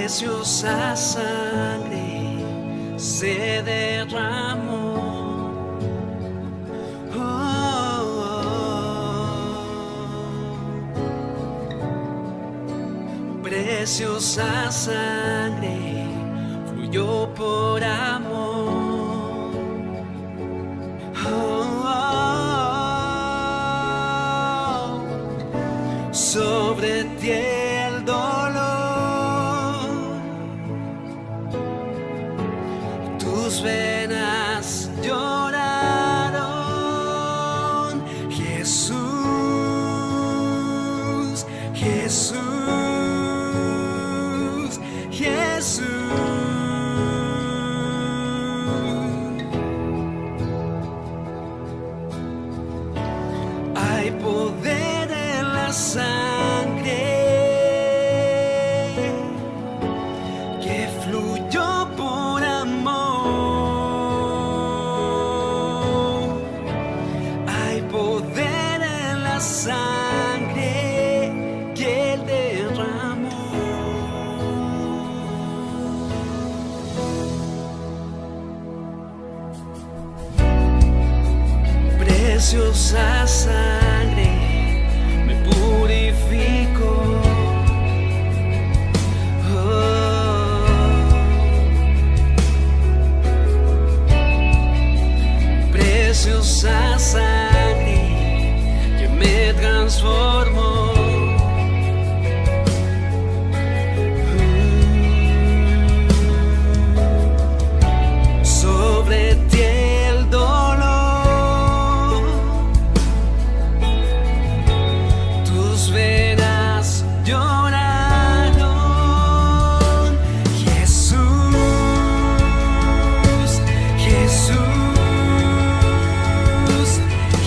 preciosa sangre se derramó. Preciosa sangre fluyó por amor. Sobre ti el dolor, tus venas lloraron. Jesús, Jesús, Jesús. Hay poder en la sangre que fluyó por amor. Hay poder en la sangre que Él derramó. Preciosa sangre me purificó. Preciosa sangre que me transformó. Sobre ti el dolor, tus venas lloraron. Jesús, Jesús,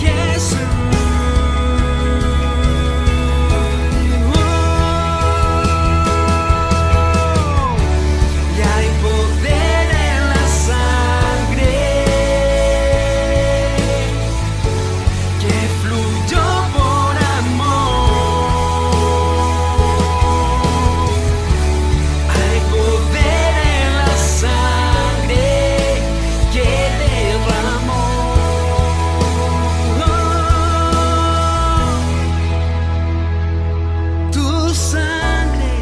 Jesús. Y hay poder en la sangre que fluyó por amor. Hay poder en la sangre que derramó. Tu sangre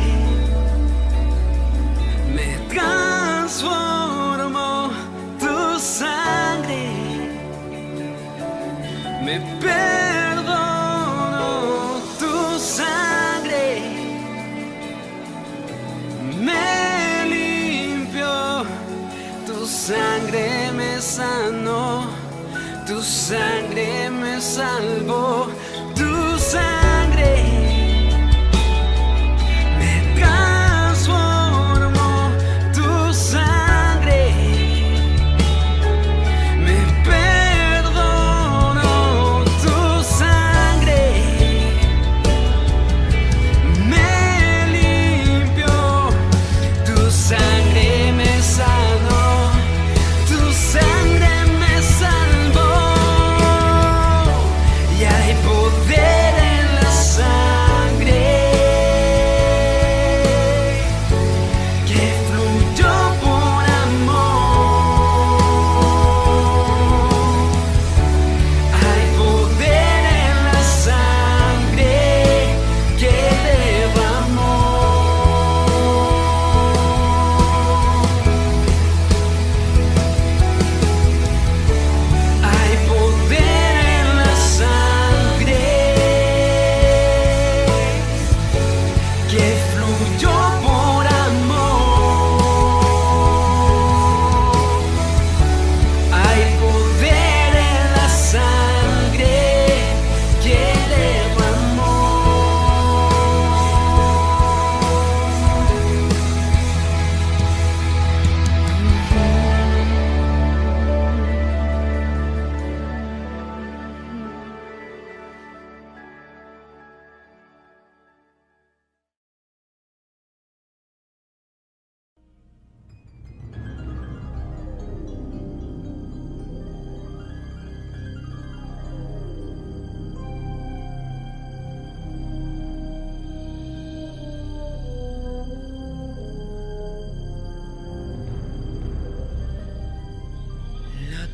me transformó. Tu sangre me perdonó. Tu sangre me limpió. Tu sangre me sanó. Tu sangre me salvó. Tu sangre me transformó. Tu sangre me perdonó. Tu sangre me limpió. Tu sangre me sanó. Tu sangre me salvó. Y hay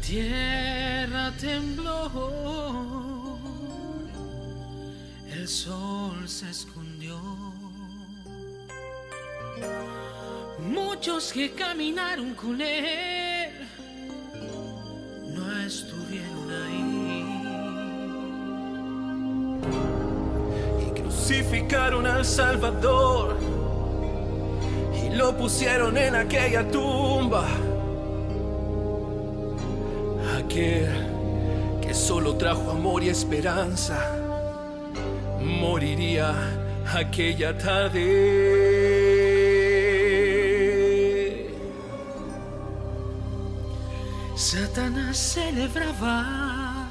tierra tembló, el sol se escondió. Muchos que caminaron con él no estuvieron ahí. Y crucificaron al Salvador y lo pusieron en aquella tumba. Aquel que solo trajo amor y esperanza moriría aquella tarde. Satanás celebraba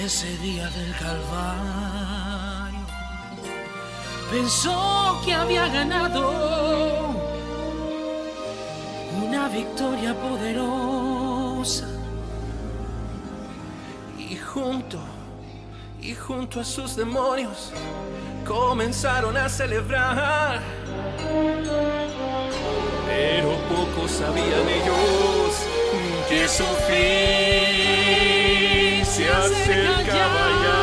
ese día del Calvario. Pensó que había ganado una victoria poderosa. Y junto a sus demonios comenzaron a celebrar. Pero pocos sabían ellos que su fin se acercaba ya.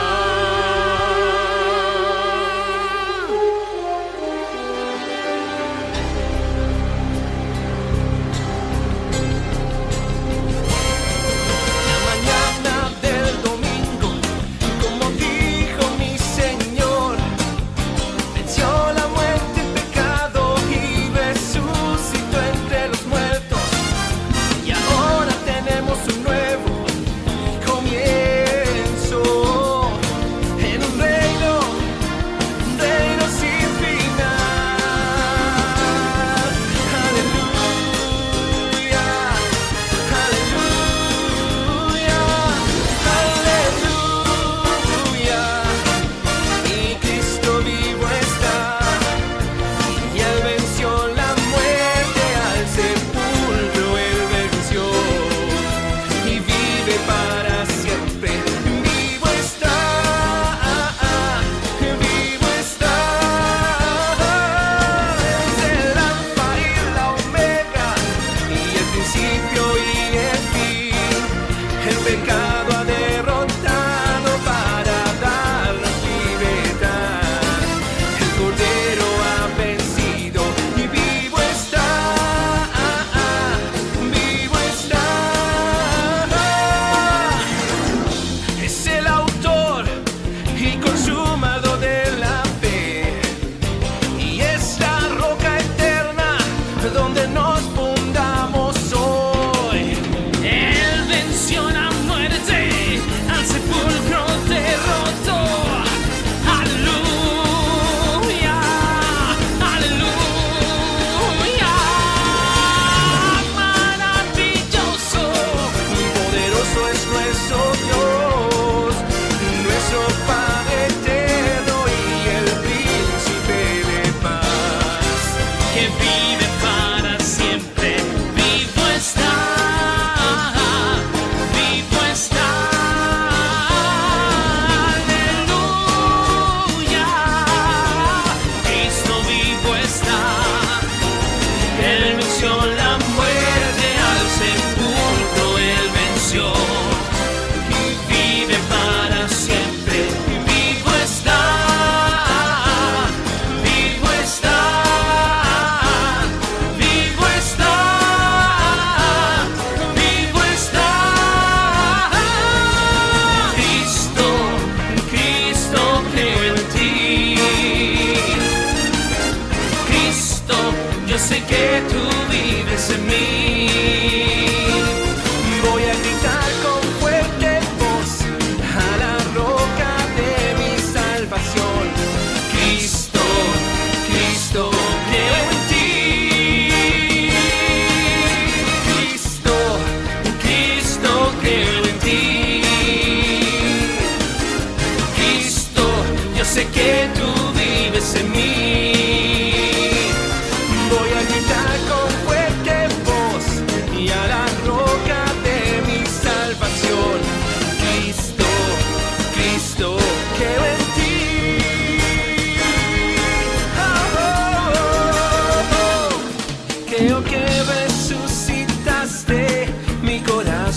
Sé que tú vives en mí. Voy a gritar con fuerte voz y a la roca de mi salvación. Cristo, Cristo, creo en ti. Oh, oh, oh, oh. Creo que resucitaste mi corazón.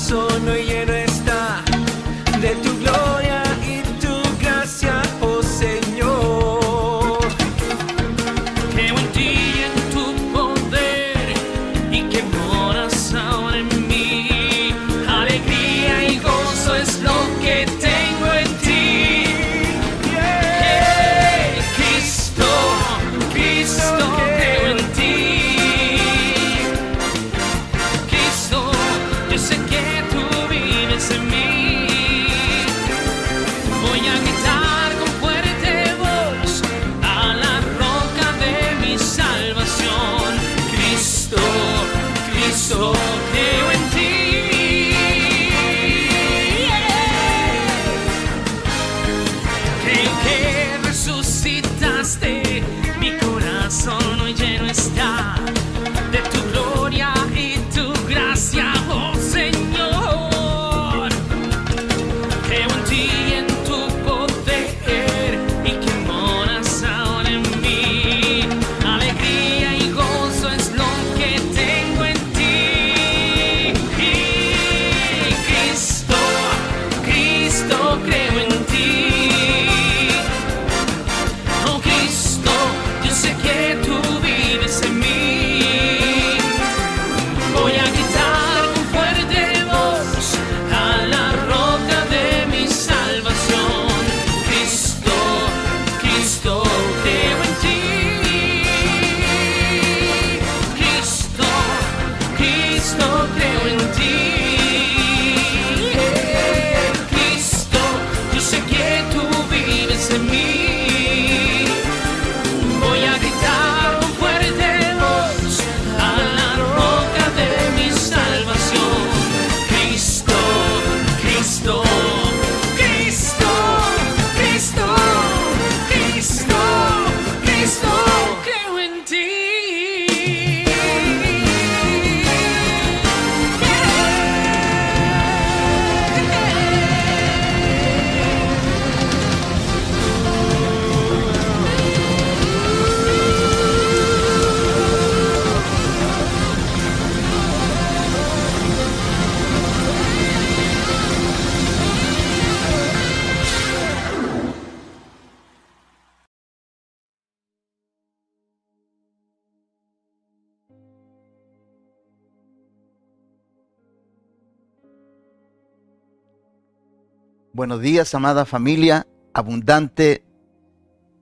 Buenos días, amada familia. Abundante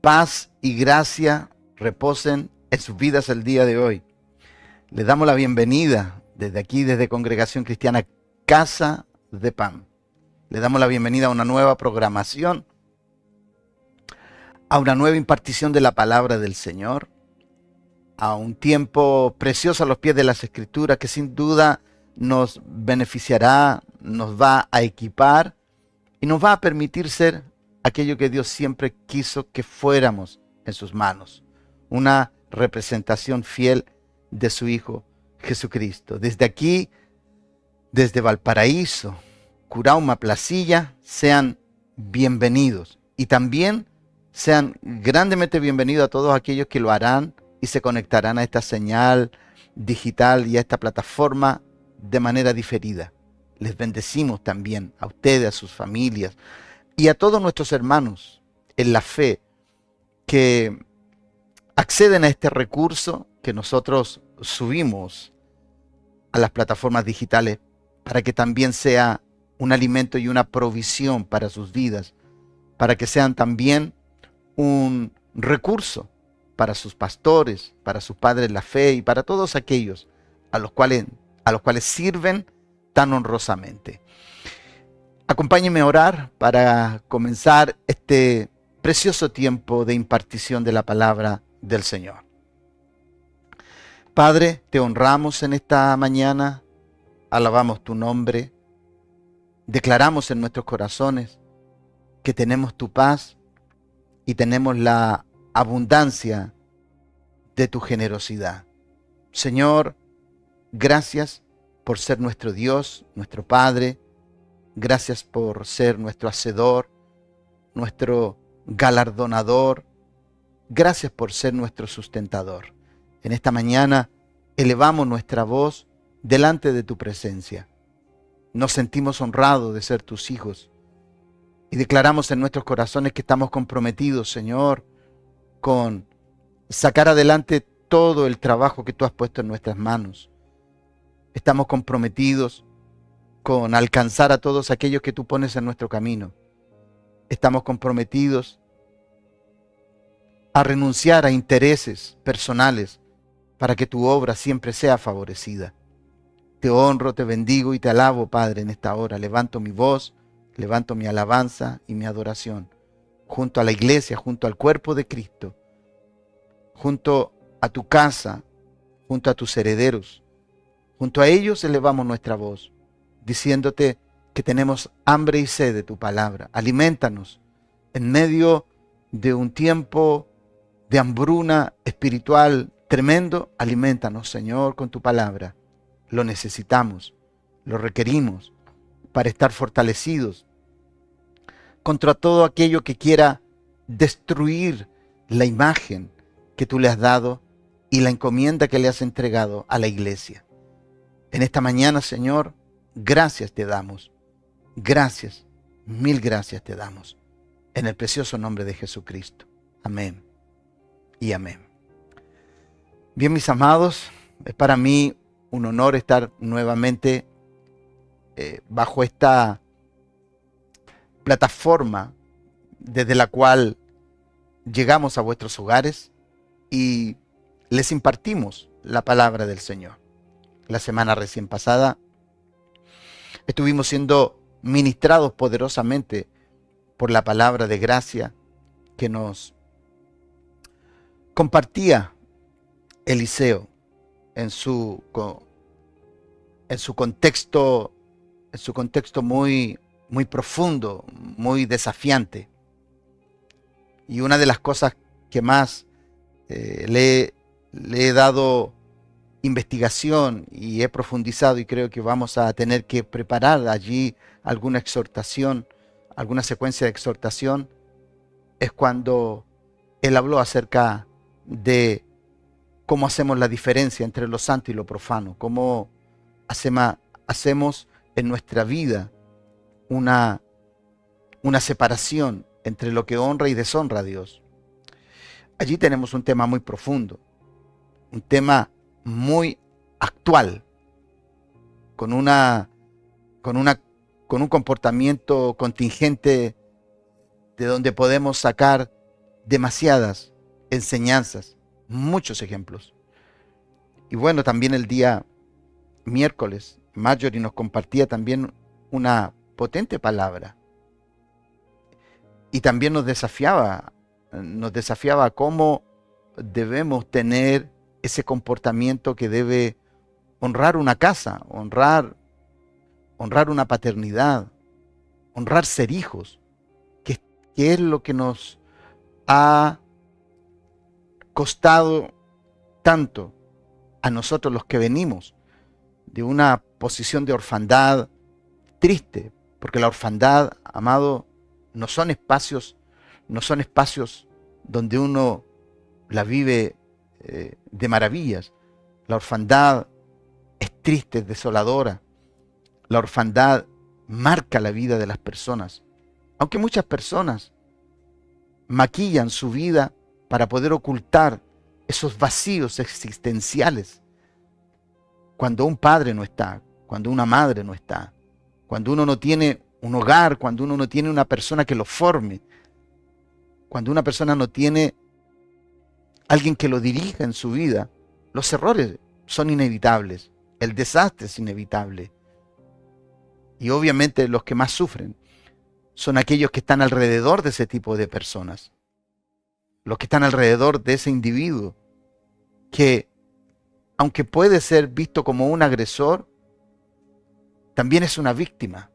paz y gracia reposen en sus vidas el día de hoy. Les damos la bienvenida desde aquí, desde Congregación Cristiana Casa de Pan. Les damos la bienvenida a una nueva programación, a una nueva impartición de la palabra del Señor, a un tiempo precioso a los pies de las Escrituras que sin duda nos beneficiará, nos va a equipar y nos va a permitir ser aquello que Dios siempre quiso que fuéramos en sus manos. Una representación fiel de su Hijo Jesucristo. Desde aquí, desde Valparaíso, Curauma, Placilla, sean bienvenidos. Y también sean grandemente bienvenidos a todos aquellos que lo harán y se conectarán a esta señal digital y a esta plataforma de manera diferida. Les bendecimos también a ustedes, a sus familias y a todos nuestros hermanos en la fe que acceden a este recurso que nosotros subimos a las plataformas digitales para que también sea un alimento y una provisión para sus vidas, para que sean también un recurso para sus pastores, para sus padres en la fe y para todos aquellos a los cuales sirven tan honrosamente. Acompáñenme a orar para comenzar este precioso tiempo de impartición de la palabra del Señor. Padre, te honramos en esta mañana, alabamos tu nombre, declaramos en nuestros corazones que tenemos tu paz y tenemos la abundancia de tu generosidad. Señor, gracias por ser nuestro Dios, nuestro Padre. Gracias por ser nuestro hacedor, nuestro galardonador. Gracias por ser nuestro sustentador. En esta mañana elevamos nuestra voz delante de tu presencia. Nos sentimos honrados de ser tus hijos y declaramos en nuestros corazones que estamos comprometidos, Señor, con sacar adelante todo el trabajo que tú has puesto en nuestras manos. Estamos comprometidos con alcanzar a todos aquellos que tú pones en nuestro camino. Estamos comprometidos a renunciar a intereses personales para que tu obra siempre sea favorecida. Te honro, te bendigo y te alabo, Padre, en esta hora. Levanto mi voz, levanto mi alabanza y mi adoración junto a la iglesia, junto al cuerpo de Cristo, junto a tu casa, junto a tus herederos. Junto a ellos elevamos nuestra voz, diciéndote que tenemos hambre y sed de tu palabra. Aliméntanos en medio de un tiempo de hambruna espiritual tremendo. Aliméntanos, Señor, con tu palabra. Lo necesitamos, lo requerimos para estar fortalecidos contra todo aquello que quiera destruir la imagen que tú le has dado y la encomienda que le has entregado a la iglesia. En esta mañana, Señor, gracias te damos. Gracias, mil gracias te damos. En el precioso nombre de Jesucristo. Amén y amén. Bien, mis amados, es para mí un honor estar nuevamente bajo esta plataforma desde la cual llegamos a vuestros hogares y les impartimos la palabra del Señor. La semana recién pasada estuvimos siendo ministrados poderosamente por la palabra de gracia que nos compartía Eliseo en su contexto muy profundo, muy desafiante. Y una de las cosas que más le he dado investigación y he profundizado, y creo que vamos a tener que preparar allí alguna exhortación, alguna secuencia de exhortación, es cuando él habló acerca de cómo hacemos la diferencia entre lo santo y lo profano, cómo hacemos en nuestra vida una separación entre lo que honra y deshonra a Dios. Allí tenemos un tema muy profundo, un tema muy actual, con una con un comportamiento contingente de donde podemos sacar demasiadas enseñanzas, muchos ejemplos. Y bueno, también el día miércoles, Marjorie nos compartía también una potente palabra. Y también nos desafiaba a cómo debemos tener ese comportamiento que debe honrar una casa, honrar una paternidad, honrar ser hijos, que es lo que nos ha costado tanto a nosotros los que venimos de una posición de orfandad triste, porque la orfandad, amado, no son espacios donde uno la vive de maravillas. La orfandad es triste, es desoladora. La orfandad marca la vida de las personas. Aunque muchas personas maquillan su vida para poder ocultar esos vacíos existenciales. Cuando un padre no está, cuando una madre no está, cuando uno no tiene un hogar, cuando uno no tiene una persona que lo forme, cuando una persona no tiene alguien que lo dirija en su vida, los errores son inevitables, el desastre es inevitable. Y obviamente los que más sufren son aquellos que están alrededor de ese tipo de personas, los que están alrededor de ese individuo, que aunque puede ser visto como un agresor, también es una víctima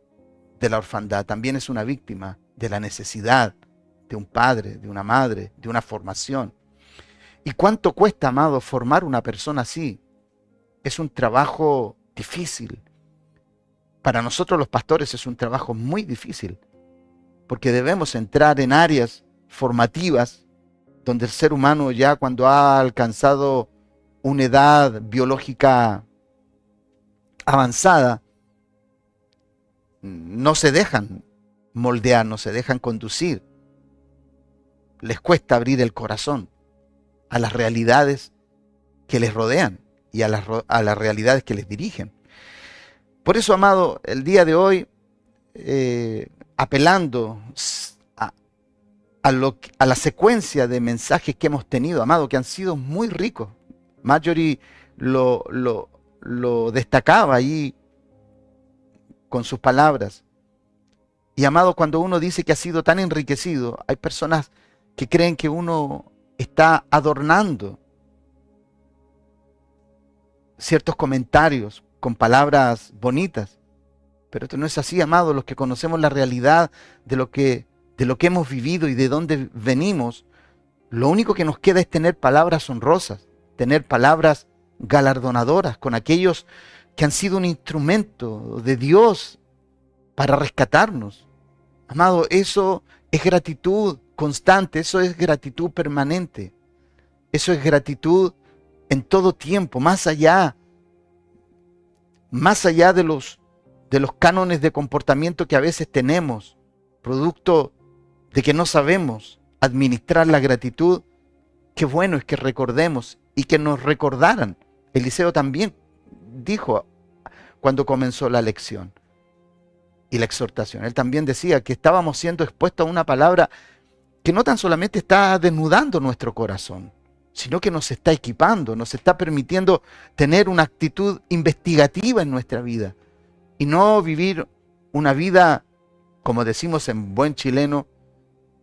de la orfandad, también es una víctima de la necesidad de un padre, de una madre, de una formación. ¿Y cuánto cuesta, amado, formar una persona así? Es un trabajo difícil. Para nosotros los pastores es un trabajo muy difícil, porque debemos entrar en áreas formativas donde el ser humano ya cuando ha alcanzado una edad biológica avanzada, no se dejan moldear, no se dejan conducir. Les cuesta abrir el corazón a las realidades que les rodean y a las realidades que les dirigen. Por eso, amado, el día de hoy, apelando a la secuencia de mensajes que hemos tenido, amado, que han sido muy ricos. Marjorie lo destacaba ahí con sus palabras. Y amado, cuando uno dice que ha sido tan enriquecido, hay personas que creen que uno está adornando ciertos comentarios con palabras bonitas. Pero esto no es así, amado. Los que conocemos la realidad de lo que hemos vivido y de dónde venimos, lo único que nos queda es tener palabras honrosas, tener palabras galardonadoras con aquellos que han sido un instrumento de Dios para rescatarnos. Amado, eso es gratitud constante, eso es gratitud permanente, eso es gratitud en todo tiempo, más allá de los cánones de comportamiento que a veces tenemos, producto de que no sabemos administrar la gratitud. Qué bueno es que recordemos y que nos recordaran. Eliseo también dijo cuando comenzó la lección y la exhortación, él también decía que estábamos siendo expuestos a una palabra que no tan solamente está desnudando nuestro corazón, sino que nos está equipando, nos está permitiendo tener una actitud investigativa en nuestra vida y no vivir una vida, como decimos en buen chileno,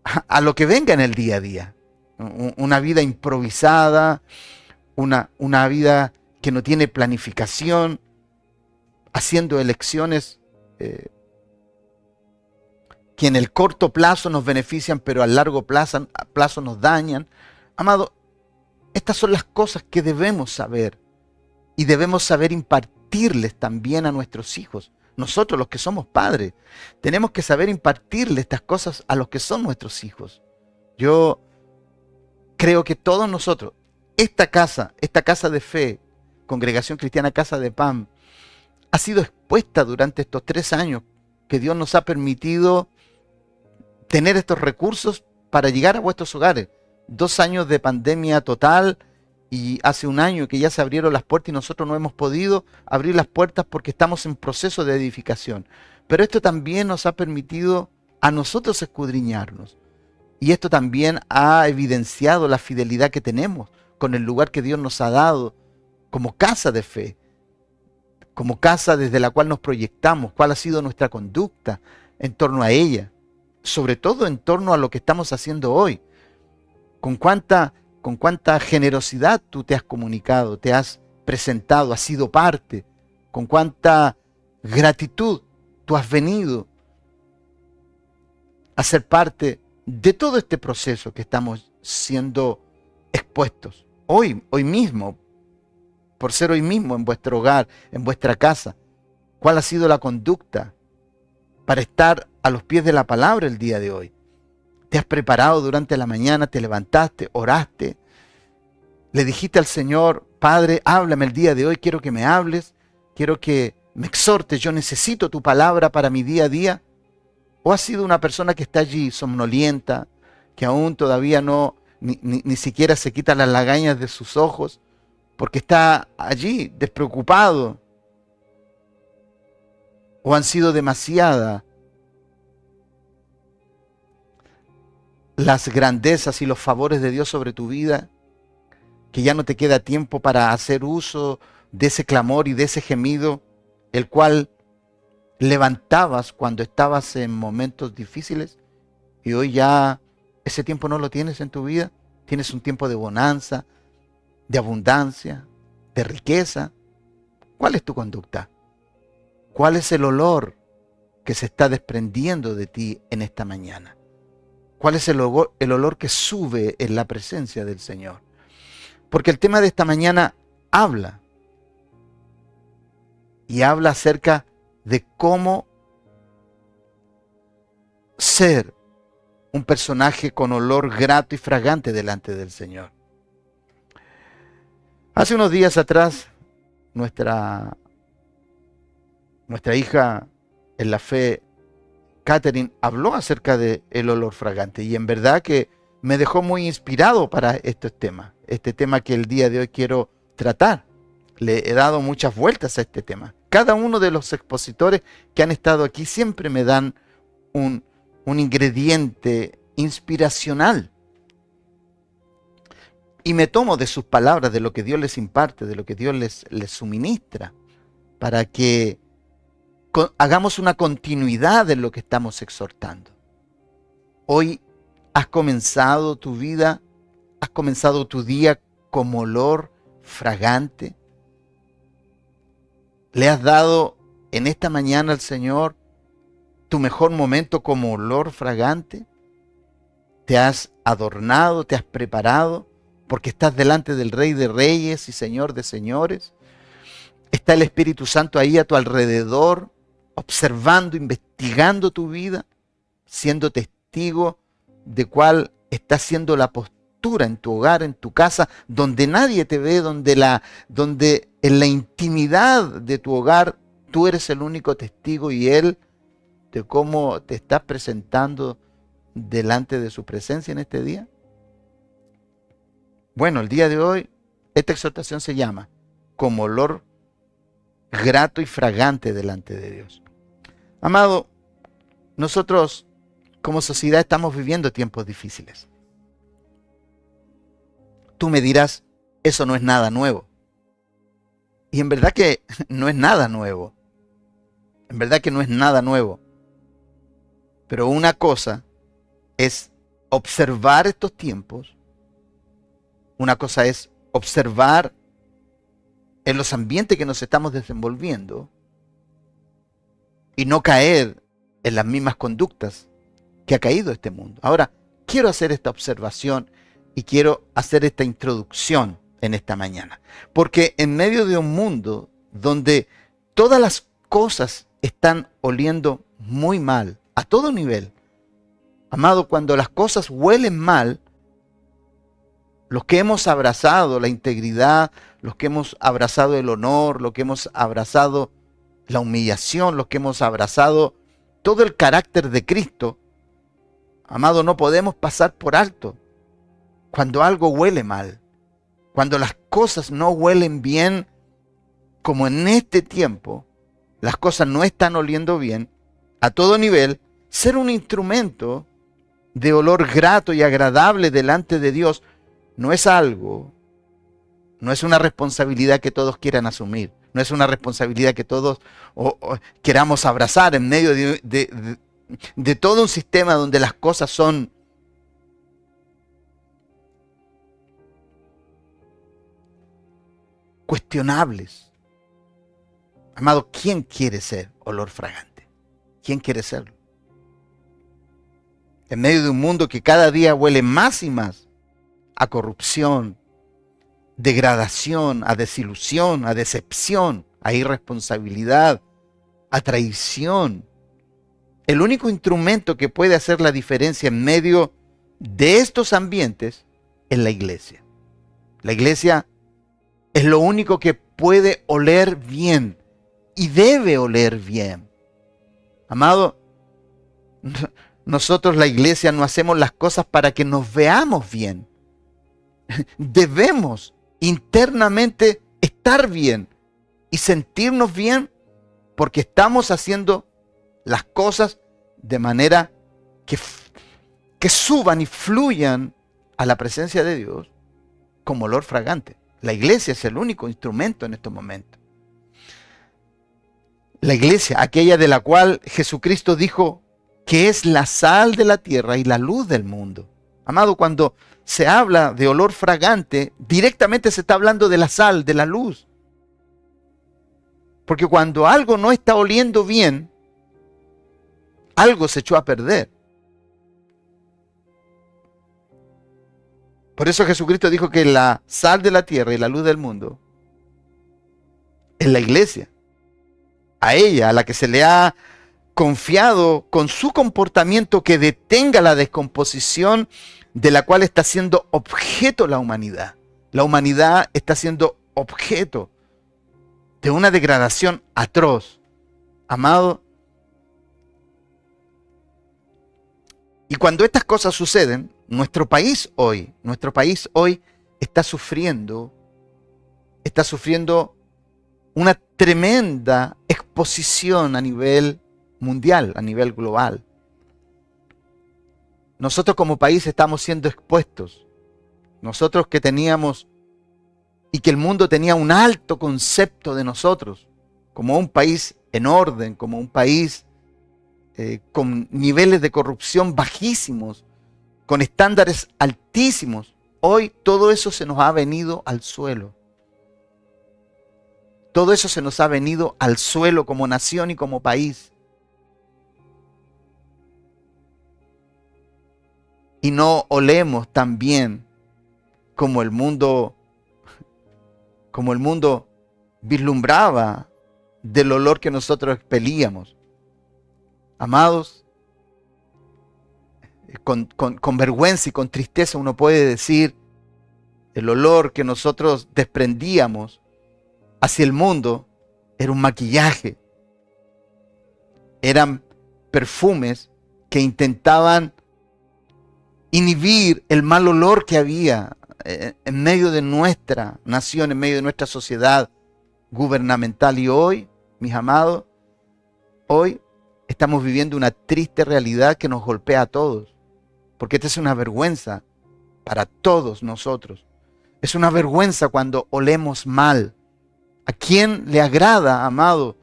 a lo que venga en el día a día. Una vida improvisada, una vida que no tiene planificación, haciendo elecciones que en el corto plazo nos benefician, pero a largo plazo nos dañan. Amado, estas son las cosas que debemos saber y debemos saber impartirles también a nuestros hijos. Nosotros los que somos padres, tenemos que saber impartirle estas cosas a los que son nuestros hijos. Yo creo que todos nosotros, esta casa de fe, Congregación Cristiana Casa de Pan, ha sido expuesta durante estos 3 años que Dios nos ha permitido tener estos recursos para llegar a vuestros hogares. 2 años de pandemia total y hace 1 año que ya se abrieron las puertas y nosotros no hemos podido abrir las puertas porque estamos en proceso de edificación. Pero esto también nos ha permitido a nosotros escudriñarnos. Y esto también ha evidenciado la fidelidad que tenemos con el lugar que Dios nos ha dado como casa de fe, como casa desde la cual nos proyectamos, cuál ha sido nuestra conducta en torno a ella, sobre todo en torno a lo que estamos haciendo hoy. Con cuánta generosidad tú te has comunicado, te has presentado, has sido parte, con cuánta gratitud tú has venido a ser parte de todo este proceso que estamos siendo expuestos. Hoy mismo, por ser hoy mismo en vuestro hogar, en vuestra casa. ¿Cuál ha sido la conducta para estar a los pies de la palabra el día de hoy? ¿Te has preparado durante la mañana? ¿Te levantaste? ¿Oraste? ¿Le dijiste al Señor, Padre, háblame el día de hoy, quiero que me hables, quiero que me exhortes, yo necesito tu palabra para mi día a día? ¿O has sido una persona que está allí somnolienta, que aún todavía ni siquiera se quita las lagañas de sus ojos, porque está allí despreocupado? ¿O han sido demasiadas las grandezas y los favores de Dios sobre tu vida, que ya no te queda tiempo para hacer uso de ese clamor y de ese gemido, el cual levantabas cuando estabas en momentos difíciles, y hoy ya ese tiempo no lo tienes en tu vida? Tienes un tiempo de bonanza, de abundancia, de riqueza. ¿Cuál es tu conducta? ¿Cuál es el olor que se está desprendiendo de ti en esta mañana? ¿Cuál es el olor que sube en la presencia del Señor? Porque el tema de esta mañana habla. Y habla acerca de cómo ser un personaje con olor grato y fragante delante del Señor. Hace unos días atrás, nuestra hija en la fe, Catherine, habló acerca del olor fragante, y en verdad que me dejó muy inspirado para este tema que el día de hoy quiero tratar. Le he dado muchas vueltas a este tema. Cada uno de los expositores que han estado aquí siempre me dan un ingrediente inspiracional. Y me tomo de sus palabras, de lo que Dios les imparte, de lo que Dios les suministra, para que hagamos una continuidad en lo que estamos exhortando. Hoy has comenzado tu vida, has comenzado tu día como olor fragante. ¿Le has dado en esta mañana al Señor tu mejor momento como olor fragante? ¿Te has adornado, te has preparado? Porque estás delante del Rey de Reyes y Señor de Señores. Está el Espíritu Santo ahí a tu alrededor, observando, investigando tu vida, siendo testigo de cuál está siendo la postura en tu hogar, en tu casa, donde nadie te ve, donde en la intimidad de tu hogar tú eres el único testigo y Él de cómo te estás presentando delante de su presencia en este día. Bueno, el día de hoy esta exhortación se llama como olor grato y fragante delante de Dios. Amado, nosotros como sociedad estamos viviendo tiempos difíciles. Tú me dirás, eso no es nada nuevo. Y en verdad que no es nada nuevo. En verdad que no es nada nuevo. Pero una cosa es observar estos tiempos. Una cosa es observar en los ambientes que nos estamos desenvolviendo y no caer en las mismas conductas que ha caído este mundo. Ahora, quiero hacer esta observación y quiero hacer esta introducción en esta mañana. Porque en medio de un mundo donde todas las cosas están oliendo muy mal, a todo nivel, amado, cuando las cosas huelen mal, los que hemos abrazado la integridad, los que hemos abrazado el honor, los que hemos abrazado la humillación, los que hemos abrazado todo el carácter de Cristo, amado, no podemos pasar por alto cuando algo huele mal, cuando las cosas no huelen bien, como en este tiempo, las cosas no están oliendo bien. a todo nivel, ser un instrumento de olor grato y agradable delante de Dios no es algo, no es una responsabilidad que todos quieran asumir, no es una responsabilidad que todos queramos abrazar en medio de todo un sistema donde las cosas son cuestionables. Amado, ¿quién quiere ser olor fragante? ¿Quién quiere serlo? En medio de un mundo que cada día huele más y más a corrupción, degradación, a desilusión, a decepción, a irresponsabilidad, a traición. El único instrumento que puede hacer la diferencia en medio de estos ambientes es la iglesia. La iglesia es lo único que puede oler bien y debe oler bien. Amado, nosotros la iglesia no hacemos las cosas para que nos veamos bien. Debemos internamente estar bien y sentirnos bien porque estamos haciendo las cosas de manera que suban y fluyan a la presencia de Dios como olor fragante. La iglesia es el único instrumento en estos momentos. La iglesia, aquella de la cual Jesucristo dijo que es la sal de la tierra y la luz del mundo. Amado, cuando se habla de olor fragante, directamente se está hablando de la sal, de la luz. Porque cuando algo no está oliendo bien, algo se echó a perder. Por eso Jesucristo dijo que la sal de la tierra y la luz del mundo es la iglesia. A ella, a la que se le ha confiado con su comportamiento que detenga la descomposición de la cual está siendo objeto la humanidad. La humanidad está siendo objeto de una degradación atroz. Amado, y cuando estas cosas suceden, nuestro país hoy está sufriendo una tremenda exposición a nivel mundial, a nivel global. Nosotros como país estamos siendo expuestos. Nosotros que teníamos y que el mundo tenía un alto concepto de nosotros, como un país en orden, como un país con niveles de corrupción bajísimos, con estándares altísimos. Hoy todo eso se nos ha venido al suelo. Todo eso se nos ha venido al suelo como nación y como país. Y no olemos tan bien como el mundo vislumbraba del olor que nosotros expelíamos. Amados, con vergüenza y con tristeza uno puede decir el olor que nosotros desprendíamos hacia el mundo era un maquillaje. Eran perfumes que intentaban inhibir el mal olor que había en medio de nuestra nación, en medio de nuestra sociedad gubernamental. Y hoy, mis amados, hoy estamos viviendo una triste realidad que nos golpea a todos. Porque esta es una vergüenza para todos nosotros. Es una vergüenza cuando olemos mal. ¿A quién le agrada, amado?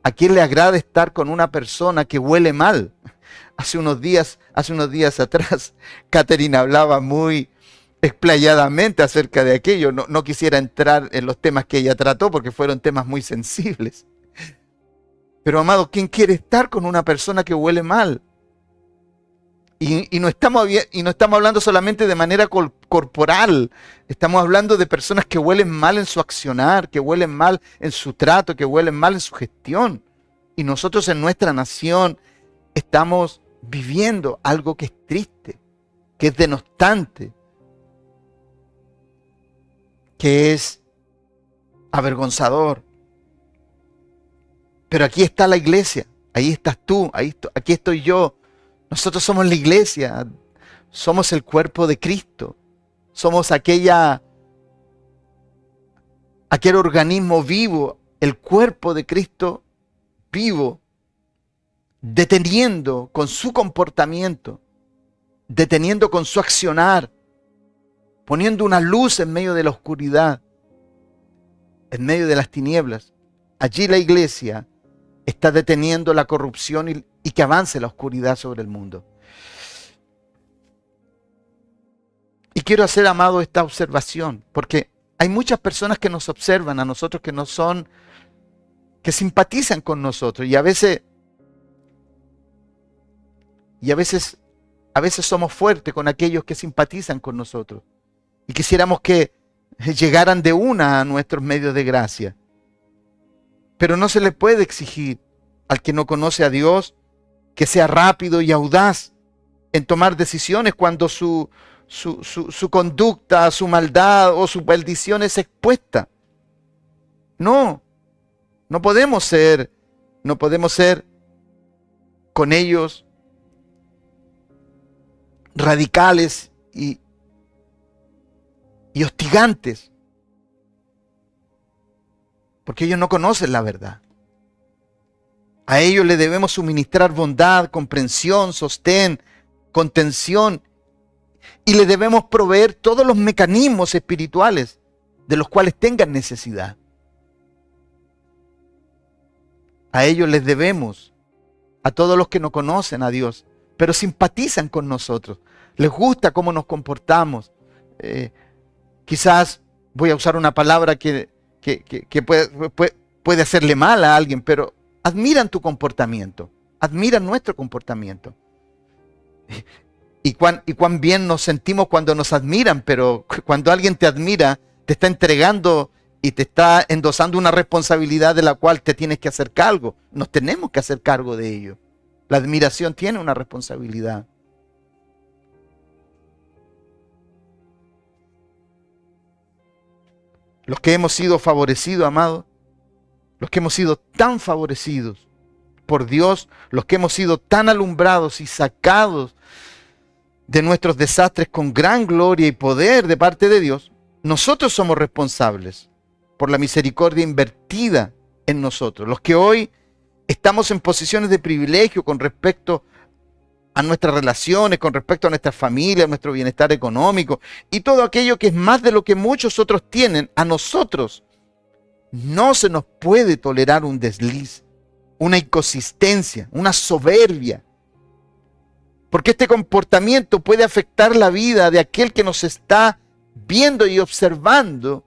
¿A quién le agrada estar con una persona que huele mal? Hace unos días atrás, Catherine hablaba muy explayadamente acerca de aquello. No quisiera entrar en los temas que ella trató porque fueron temas muy sensibles. Pero, amado, ¿quién quiere estar con una persona que huele mal? Y no estamos hablando solamente de manera corporal. Estamos hablando de personas que huelen mal en su accionar, que huelen mal en su trato, que huelen mal en su gestión. Y nosotros en nuestra nación estamos viviendo algo que es triste, que es denostante, que es avergonzador. Pero aquí está la iglesia, ahí estás tú, aquí estoy yo. Nosotros somos la iglesia, somos el cuerpo de Cristo, somos aquel organismo vivo, el cuerpo de Cristo vivo, deteniendo con su comportamiento, deteniendo con su accionar, poniendo una luz en medio de la oscuridad, en medio de las tinieblas. Allí la iglesia está deteniendo la corrupción y que avance la oscuridad sobre el mundo. Y quiero hacer, amado, esta observación, porque hay muchas personas que nos observan a nosotros que simpatizan con nosotros, y a veces somos fuertes con aquellos que simpatizan con nosotros. Y quisiéramos que llegaran de una a nuestros medios de gracia. Pero no se le puede exigir al que no conoce a Dios que sea rápido y audaz en tomar decisiones cuando su conducta, su maldad o su maldición es expuesta. No podemos ser con ellos radicales y hostigantes, porque ellos no conocen la verdad. A ellos le debemos suministrar bondad, comprensión, sostén, contención, y le debemos proveer todos los mecanismos espirituales de los cuales tengan necesidad. A ellos les debemos, a todos los que no conocen a Dios, pero simpatizan con nosotros, les gusta cómo nos comportamos. Quizás voy a usar una palabra que puede hacerle mal a alguien, pero admiran tu comportamiento, admiran nuestro comportamiento. Y cuán bien nos sentimos cuando nos admiran, pero cuando alguien te admira, te está entregando y te está endosando una responsabilidad de la cual te tienes que hacer cargo. Nos tenemos que hacer cargo de ello. La admiración tiene una responsabilidad. Los que hemos sido favorecidos, amados, los que hemos sido tan favorecidos por Dios, los que hemos sido tan alumbrados y sacados de nuestros desastres con gran gloria y poder de parte de Dios, nosotros somos responsables por la misericordia invertida en nosotros. Los que hoy estamos en posiciones de privilegio con respecto a nuestras relaciones, con respecto a nuestra familia, a nuestro bienestar económico y todo aquello que es más de lo que muchos otros tienen, a nosotros no se nos puede tolerar un desliz, una inconsistencia, una soberbia. Porque este comportamiento puede afectar la vida de aquel que nos está viendo y observando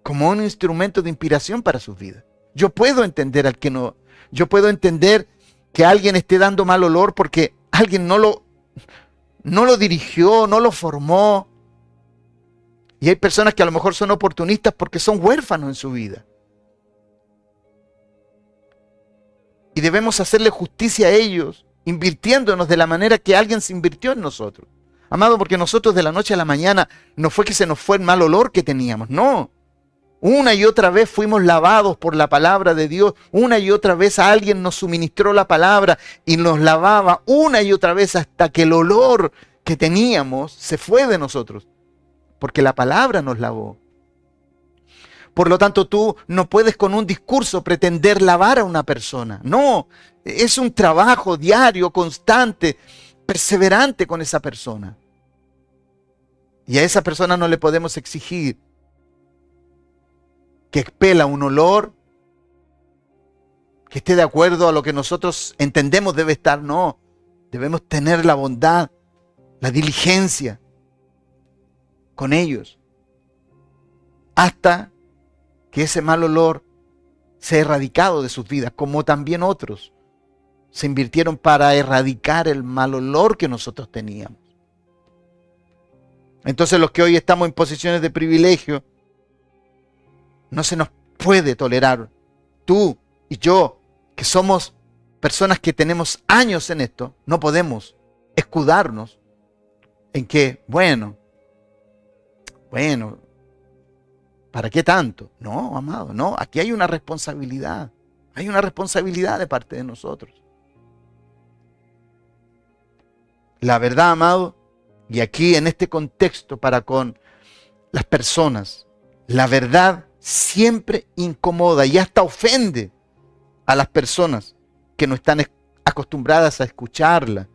como un instrumento de inspiración para sus vidas. Yo puedo entender al que no, yo puedo entender que alguien esté dando mal olor porque alguien no lo dirigió, no lo formó. Y hay personas que a lo mejor son oportunistas porque son huérfanos en su vida. Y debemos hacerle justicia a ellos, invirtiéndonos de la manera que alguien se invirtió en nosotros. Amado, porque nosotros de la noche a la mañana no fue que se nos fue el mal olor que teníamos, no. Una y otra vez fuimos lavados por la palabra de Dios. Una y otra vez alguien nos suministró la palabra y nos lavaba una y otra vez hasta que el olor que teníamos se fue de nosotros. Porque la palabra nos lavó. Por lo tanto, tú no puedes con un discurso pretender lavar a una persona. No, es un trabajo diario, constante, perseverante con esa persona. Y a esa persona no le podemos exigir que expela un olor, que esté de acuerdo a lo que nosotros entendemos debe estar. No, debemos tener la bondad, la diligencia con ellos, hasta que ese mal olor sea erradicado de sus vidas, como también otros se invirtieron para erradicar el mal olor que nosotros teníamos. Entonces los que hoy estamos en posiciones de privilegio, no se nos puede tolerar. Tú y yo, que somos personas que tenemos años en esto, no podemos escudarnos en que, bueno, ¿para qué tanto? No, amado, no. Aquí hay una responsabilidad. Hay una responsabilidad de parte de nosotros. La verdad, amado, y aquí en este contexto para con las personas, la verdad siempre incomoda y hasta ofende a las personas que no están acostumbradas a escucharla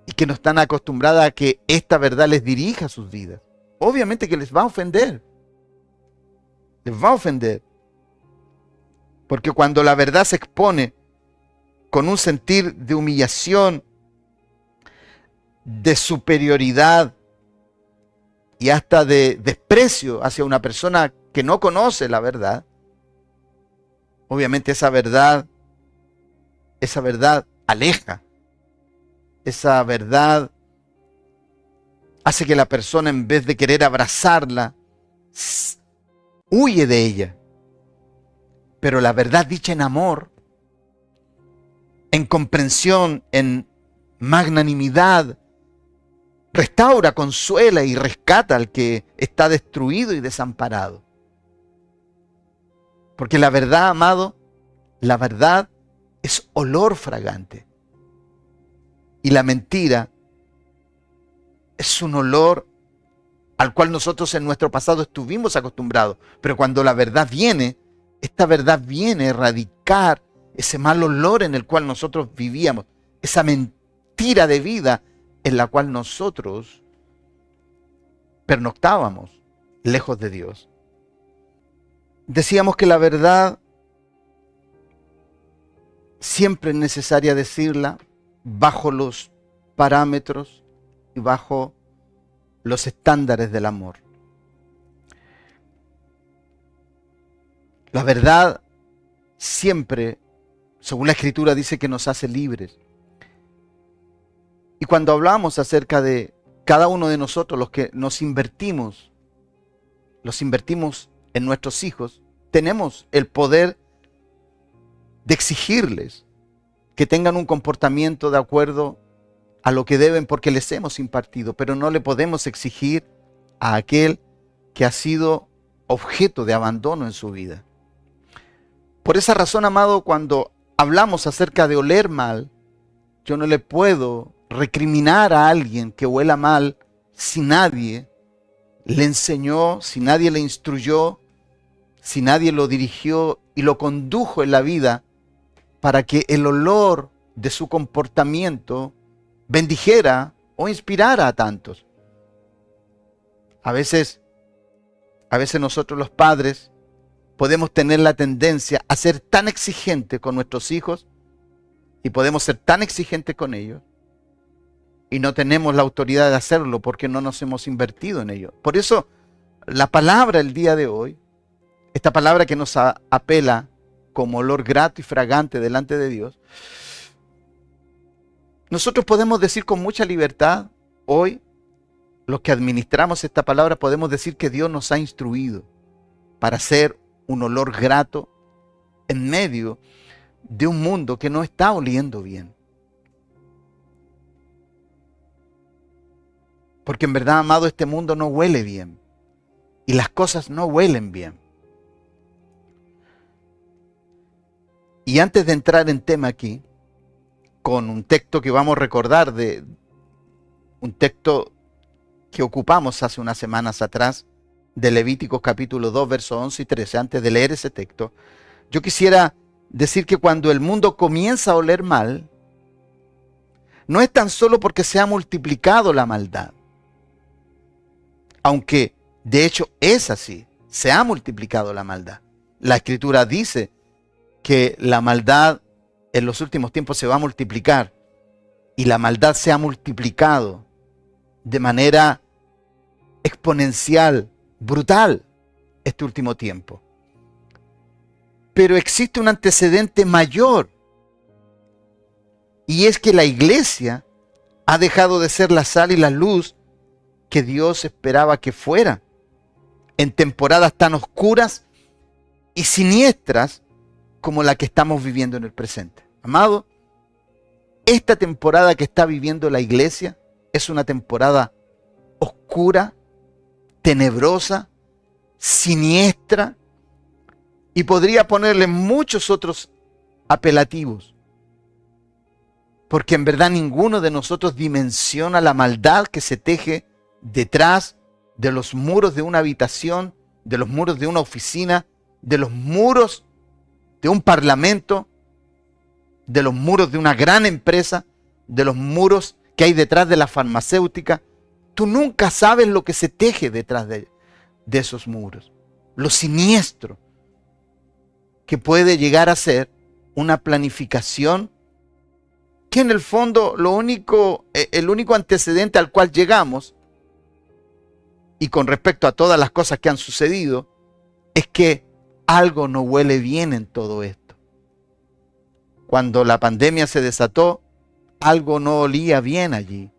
y que no están acostumbradas a que esta verdad les dirija sus vidas. Obviamente que les va a ofender. Les va a ofender. Porque cuando la verdad se expone con un sentir de humillación, de superioridad y hasta de desprecio hacia una persona que no conoce la verdad, obviamente esa verdad aleja. Esa verdad hace que la persona, en vez de querer abrazarla, huye de ella. Pero la verdad dicha en amor, en comprensión, en magnanimidad, restaura, consuela y rescata al que está destruido y desamparado. Porque la verdad, amado, la verdad es olor fragante. Y la mentira es un olor al cual nosotros en nuestro pasado estuvimos acostumbrados. Pero cuando la verdad viene, esta verdad viene a erradicar ese mal olor en el cual nosotros vivíamos, esa mentira de vida en la cual nosotros pernoctábamos lejos de Dios. Decíamos que la verdad siempre es necesaria decirla bajo los parámetros y bajo los estándares del amor. La verdad siempre, según la Escritura, dice que nos hace libres. Y cuando hablamos acerca de cada uno de nosotros, los que los invertimos en nuestros hijos, tenemos el poder de exigirles que tengan un comportamiento de acuerdo a lo que deben porque les hemos impartido, pero no le podemos exigir a aquel que ha sido objeto de abandono en su vida. Por esa razón, amado, cuando hablamos acerca de oler mal, yo no le puedo recriminar a alguien que huela mal si nadie le enseñó, si nadie le instruyó, si nadie lo dirigió y lo condujo en la vida para que el olor de su comportamiento bendijera o inspirara a tantos. A veces nosotros los padres podemos tener la tendencia a ser tan exigentes con nuestros hijos y podemos ser tan exigentes con ellos y no tenemos la autoridad de hacerlo porque no nos hemos invertido en ello. Por eso la palabra el día de hoy, esta palabra que nos apela como olor grato y fragante delante de Dios, nosotros podemos decir con mucha libertad, hoy, los que administramos esta palabra, podemos decir que Dios nos ha instruido para ser un olor grato en medio de un mundo que no está oliendo bien. Porque en verdad, amado, este mundo no huele bien. Y las cosas no huelen bien. Y antes de entrar en tema aquí, con un texto que vamos a recordar, de un texto que ocupamos hace unas semanas atrás, de Levíticos capítulo 2, versos 11 y 13, antes de leer ese texto, yo quisiera decir que cuando el mundo comienza a oler mal, no es tan solo porque se ha multiplicado la maldad, aunque de hecho es así, se ha multiplicado la maldad. La Escritura dice que la maldad en los últimos tiempos se va a multiplicar, y la maldad se ha multiplicado de manera exponencial, brutal, este último tiempo. Pero existe un antecedente mayor, y es que la iglesia ha dejado de ser la sal y la luz que Dios esperaba que fuera en temporadas tan oscuras y siniestras como la que estamos viviendo en el presente. Amado, esta temporada que está viviendo la iglesia es una temporada oscura, tenebrosa, siniestra, y podría ponerle muchos otros apelativos, porque en verdad ninguno de nosotros dimensiona la maldad que se teje detrás de los muros de una habitación, de los muros de una oficina, de los muros de un parlamento, de los muros de una gran empresa, de los muros que hay detrás de la farmacéutica. Tú nunca sabes lo que se teje detrás de esos muros. Lo siniestro que puede llegar a ser una planificación que en el fondo el único antecedente al cual llegamos, y con respecto a todas las cosas que han sucedido, es que algo no huele bien en todo esto. Cuando la pandemia se desató, algo no olía bien allí.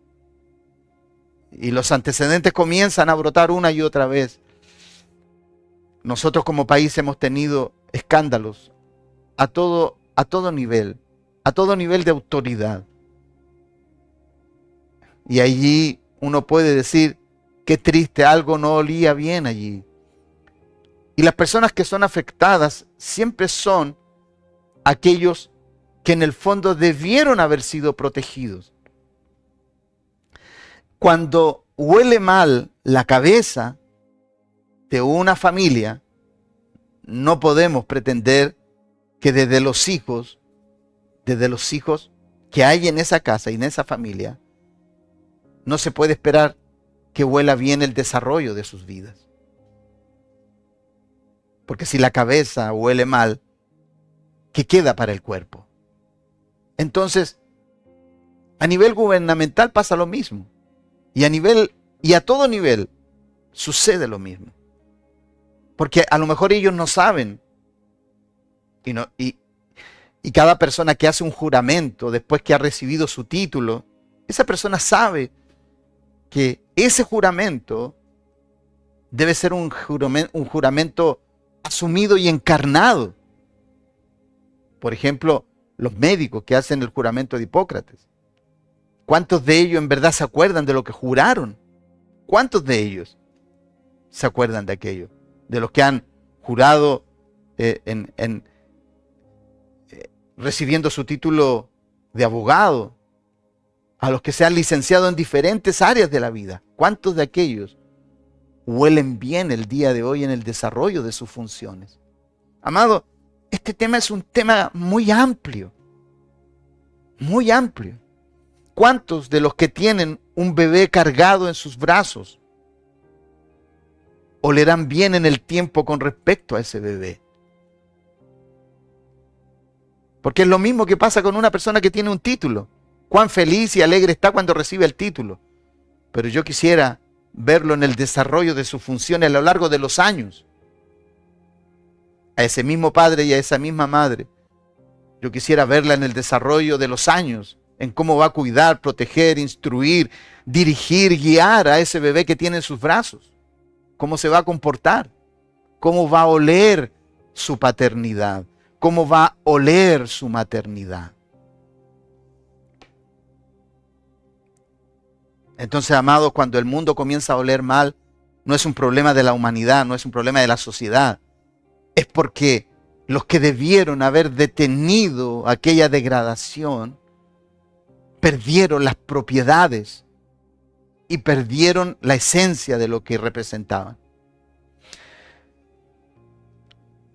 Y los antecedentes comienzan a brotar una y otra vez. Nosotros como país hemos tenido escándalos a todo nivel de autoridad. Y allí uno puede decir, qué triste, algo no olía bien allí. Y las personas que son afectadas siempre son aquellos que en el fondo debieron haber sido protegidos. Cuando huele mal la cabeza de una familia, no podemos pretender que desde los hijos que hay en esa casa y en esa familia, no se puede esperar que huela bien el desarrollo de sus vidas. Porque si la cabeza huele mal, ¿qué queda para el cuerpo? Entonces, a nivel gubernamental pasa lo mismo. Y a todo nivel sucede lo mismo. Porque a lo mejor ellos no saben. Y cada persona que hace un juramento después que ha recibido su título, esa persona sabe que ese juramento debe ser un juramento asumido y encarnado. Por ejemplo, los médicos que hacen el juramento de Hipócrates. ¿Cuántos de ellos en verdad se acuerdan de lo que juraron? ¿Cuántos de ellos se acuerdan de aquello? De los que han jurado recibiendo su título de abogado, a los que se han licenciado en diferentes áreas de la vida. ¿Cuántos de aquellos huelen bien el día de hoy en el desarrollo de sus funciones? Amado, este tema es un tema muy amplio. Muy amplio. ¿Cuántos de los que tienen un bebé cargado en sus brazos olerán bien en el tiempo con respecto a ese bebé? Porque es lo mismo que pasa con una persona que tiene un título. Cuán feliz y alegre está cuando recibe el título. Pero yo quisiera verlo en el desarrollo de sus funciones a lo largo de los años. A ese mismo padre y a esa misma madre, yo quisiera verla en el desarrollo de los años, en cómo va a cuidar, proteger, instruir, dirigir, guiar a ese bebé que tiene en sus brazos. Cómo se va a comportar, cómo va a oler su paternidad, cómo va a oler su maternidad. Entonces, amados, cuando el mundo comienza a oler mal, no es un problema de la humanidad, no es un problema de la sociedad. Es porque los que debieron haber detenido aquella degradación perdieron las propiedades y perdieron la esencia de lo que representaban.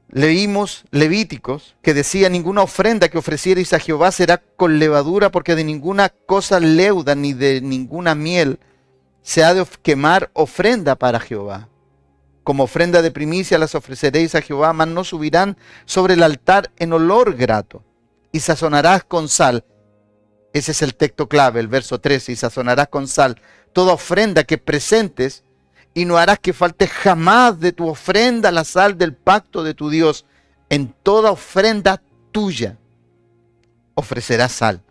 Leímos Levíticos que decía: ninguna ofrenda que ofrecierais a Jehová será con levadura, porque de ninguna cosa leuda ni de ninguna miel se ha de quemar ofrenda para Jehová. Como ofrenda de primicia las ofreceréis a Jehová, mas no subirán sobre el altar en olor grato. Y sazonarás con sal. Ese es el texto clave, el verso 13. Y sazonarás con sal toda ofrenda que presentes, y no harás que falte jamás de tu ofrenda la sal del pacto de tu Dios. En toda ofrenda tuya ofrecerás sal.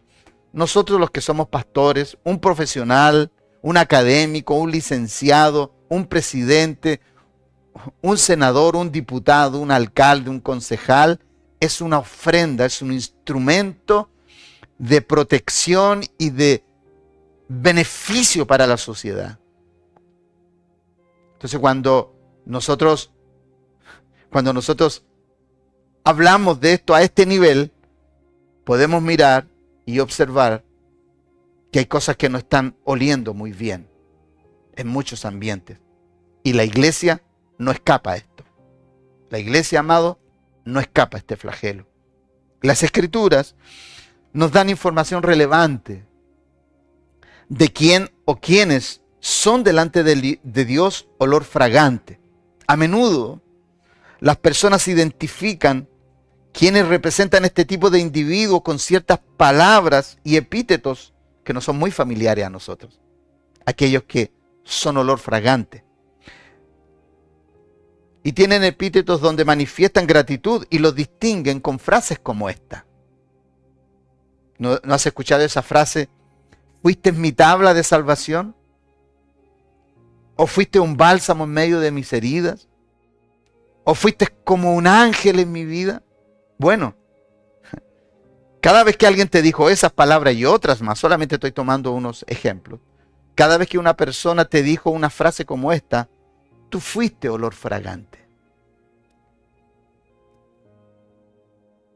Nosotros los que somos pastores, un profesional, un académico, un licenciado, un presidente, un senador, un diputado, un alcalde, un concejal, es una ofrenda, es un instrumento de protección y de beneficio para la sociedad. Entonces cuando nosotros hablamos de esto a este nivel, podemos mirar y observar que hay cosas que no están oliendo muy bien en muchos ambientes. Y la iglesia no escapa a esto. La iglesia, amado, no escapa a este flagelo. Las Escrituras nos dan información relevante de quién o quiénes son delante de Dios olor fragante. A menudo las personas identifican quienes representan este tipo de individuos con ciertas palabras y epítetos que no son muy familiares a nosotros. Aquellos que son olor fragante. Y tienen epítetos donde manifiestan gratitud y los distinguen con frases como esta. ¿No has escuchado esa frase? ¿Fuiste mi tabla de salvación? ¿O fuiste un bálsamo en medio de mis heridas? ¿O fuiste como un ángel en mi vida? Bueno, cada vez que alguien te dijo esas palabras y otras más, solamente estoy tomando unos ejemplos. Cada vez que una persona te dijo una frase como esta, tú fuiste olor fragante.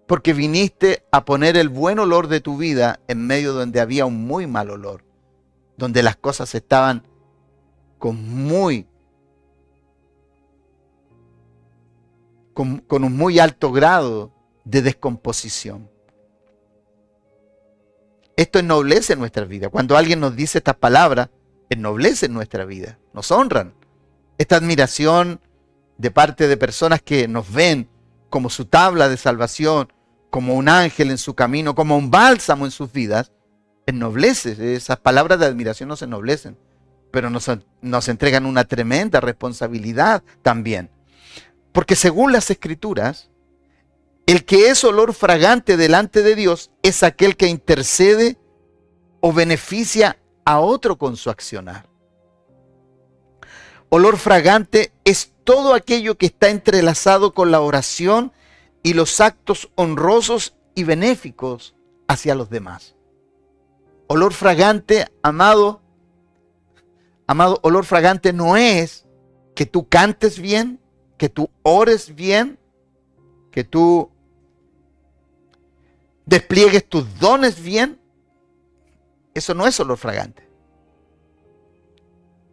Porque viniste a poner el buen olor de tu vida en medio donde había un muy mal olor. Donde las cosas estaban con un muy alto grado de descomposición. Esto ennoblece nuestra vida. Cuando alguien nos dice estas palabras, ennoblece nuestra vida, nos honran. Esta admiración de parte de personas que nos ven como su tabla de salvación, como un ángel en su camino, como un bálsamo en sus vidas, ennoblece. Esas palabras de admiración nos ennoblecen, pero nos entregan una tremenda responsabilidad también. Porque según las Escrituras, el que es olor fragante delante de Dios es aquel que intercede o beneficia a otro con su accionar. Olor fragante es todo aquello que está entrelazado con la oración y los actos honrosos y benéficos hacia los demás. Olor fragante, amado, olor fragante no es que tú cantes bien, que tú ores bien, que tú despliegues tus dones bien. Eso no es olor fragante.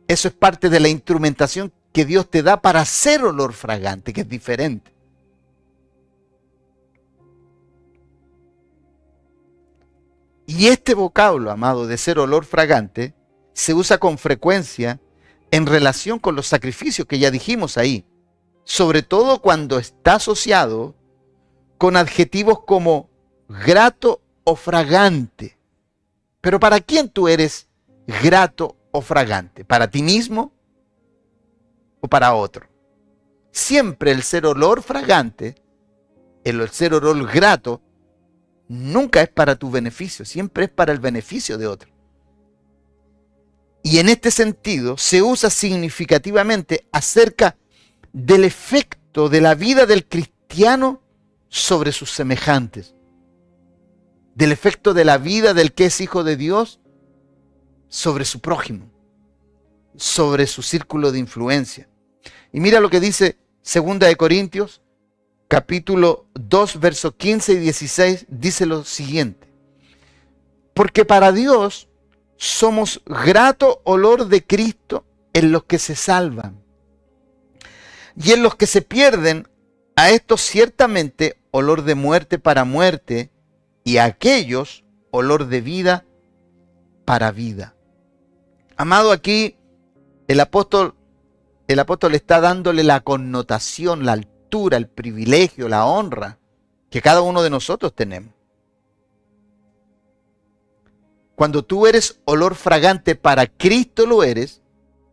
Eso es parte de la instrumentación que Dios te da para hacer olor fragante, que es diferente. Y este vocablo, amado, de ser olor fragante, se usa con frecuencia en relación con los sacrificios que ya dijimos ahí. Sobre todo cuando está asociado con adjetivos como grato o fragante. Pero ¿para quién tú eres grato o fragante? ¿Para ti mismo o para otro? Siempre el ser olor fragante, el ser olor grato, nunca es para tu beneficio, siempre es para el beneficio de otro. Y en este sentido se usa significativamente acerca del efecto de la vida del cristiano sobre sus semejantes, del efecto de la vida del que es hijo de Dios sobre su prójimo, sobre su círculo de influencia. Y mira lo que dice 2 Corintios, capítulo 2, versos 15 y 16, dice lo siguiente: porque para Dios somos grato olor de Cristo en los que se salvan, y en los que se pierden, a estos ciertamente olor de muerte para muerte, y a aquellos olor de vida para vida. Amado, aquí el apóstol está dándole la connotación, la altura, el privilegio, la honra que cada uno de nosotros tenemos. Cuando tú eres olor fragante para Cristo, lo eres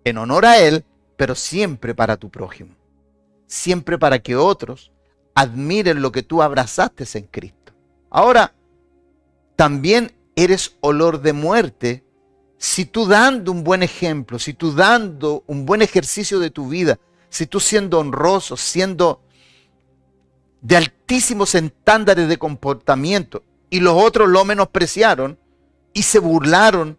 en honor a Él, pero siempre para tu prójimo. Siempre para que otros admiren lo que tú abrazaste en Cristo. Ahora, también eres olor de muerte si tú dando un buen ejemplo, si tú dando un buen ejercicio de tu vida, si tú siendo honroso, siendo de altísimos estándares de comportamiento, y los otros lo menospreciaron y se burlaron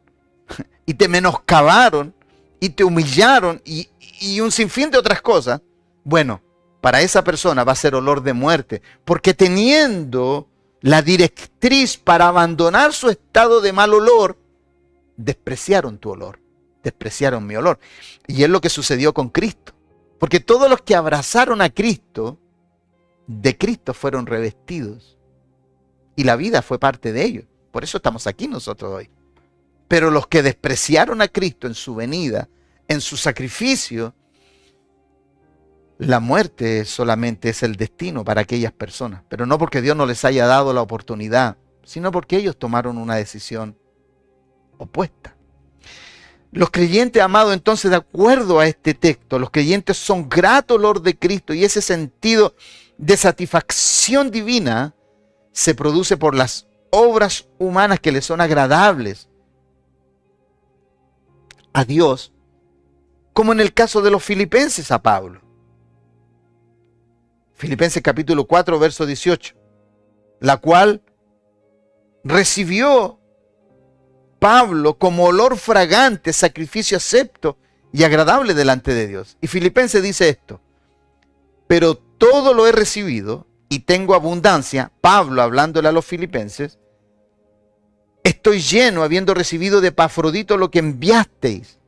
y te menoscabaron y te humillaron y un sinfín de otras cosas, bueno, para esa persona va a ser olor de muerte, porque teniendo la directriz para abandonar su estado de mal olor, despreciaron tu olor, despreciaron mi olor. Y es lo que sucedió con Cristo, porque todos los que abrazaron a Cristo, de Cristo fueron revestidos. y la vida fue parte de ellos. Por eso estamos aquí nosotros hoy. Pero los que despreciaron a Cristo en su venida, en su sacrificio, la muerte solamente es el destino para aquellas personas. Pero no porque Dios no les haya dado la oportunidad, sino porque ellos tomaron una decisión opuesta. Los creyentes, amados, entonces, de acuerdo a este texto, los creyentes son grato olor de Cristo, y ese sentido de satisfacción divina se produce por las obras humanas que le son agradables a Dios, como en el caso de los filipenses a Pablo. Filipenses capítulo 4, verso 18, la cual recibió Pablo como olor fragante, sacrificio acepto y agradable delante de Dios. Y Filipenses dice esto: pero todo lo he recibido y tengo abundancia. Pablo, hablándole a los filipenses: estoy lleno, habiendo recibido de Epafrodito lo que enviasteis,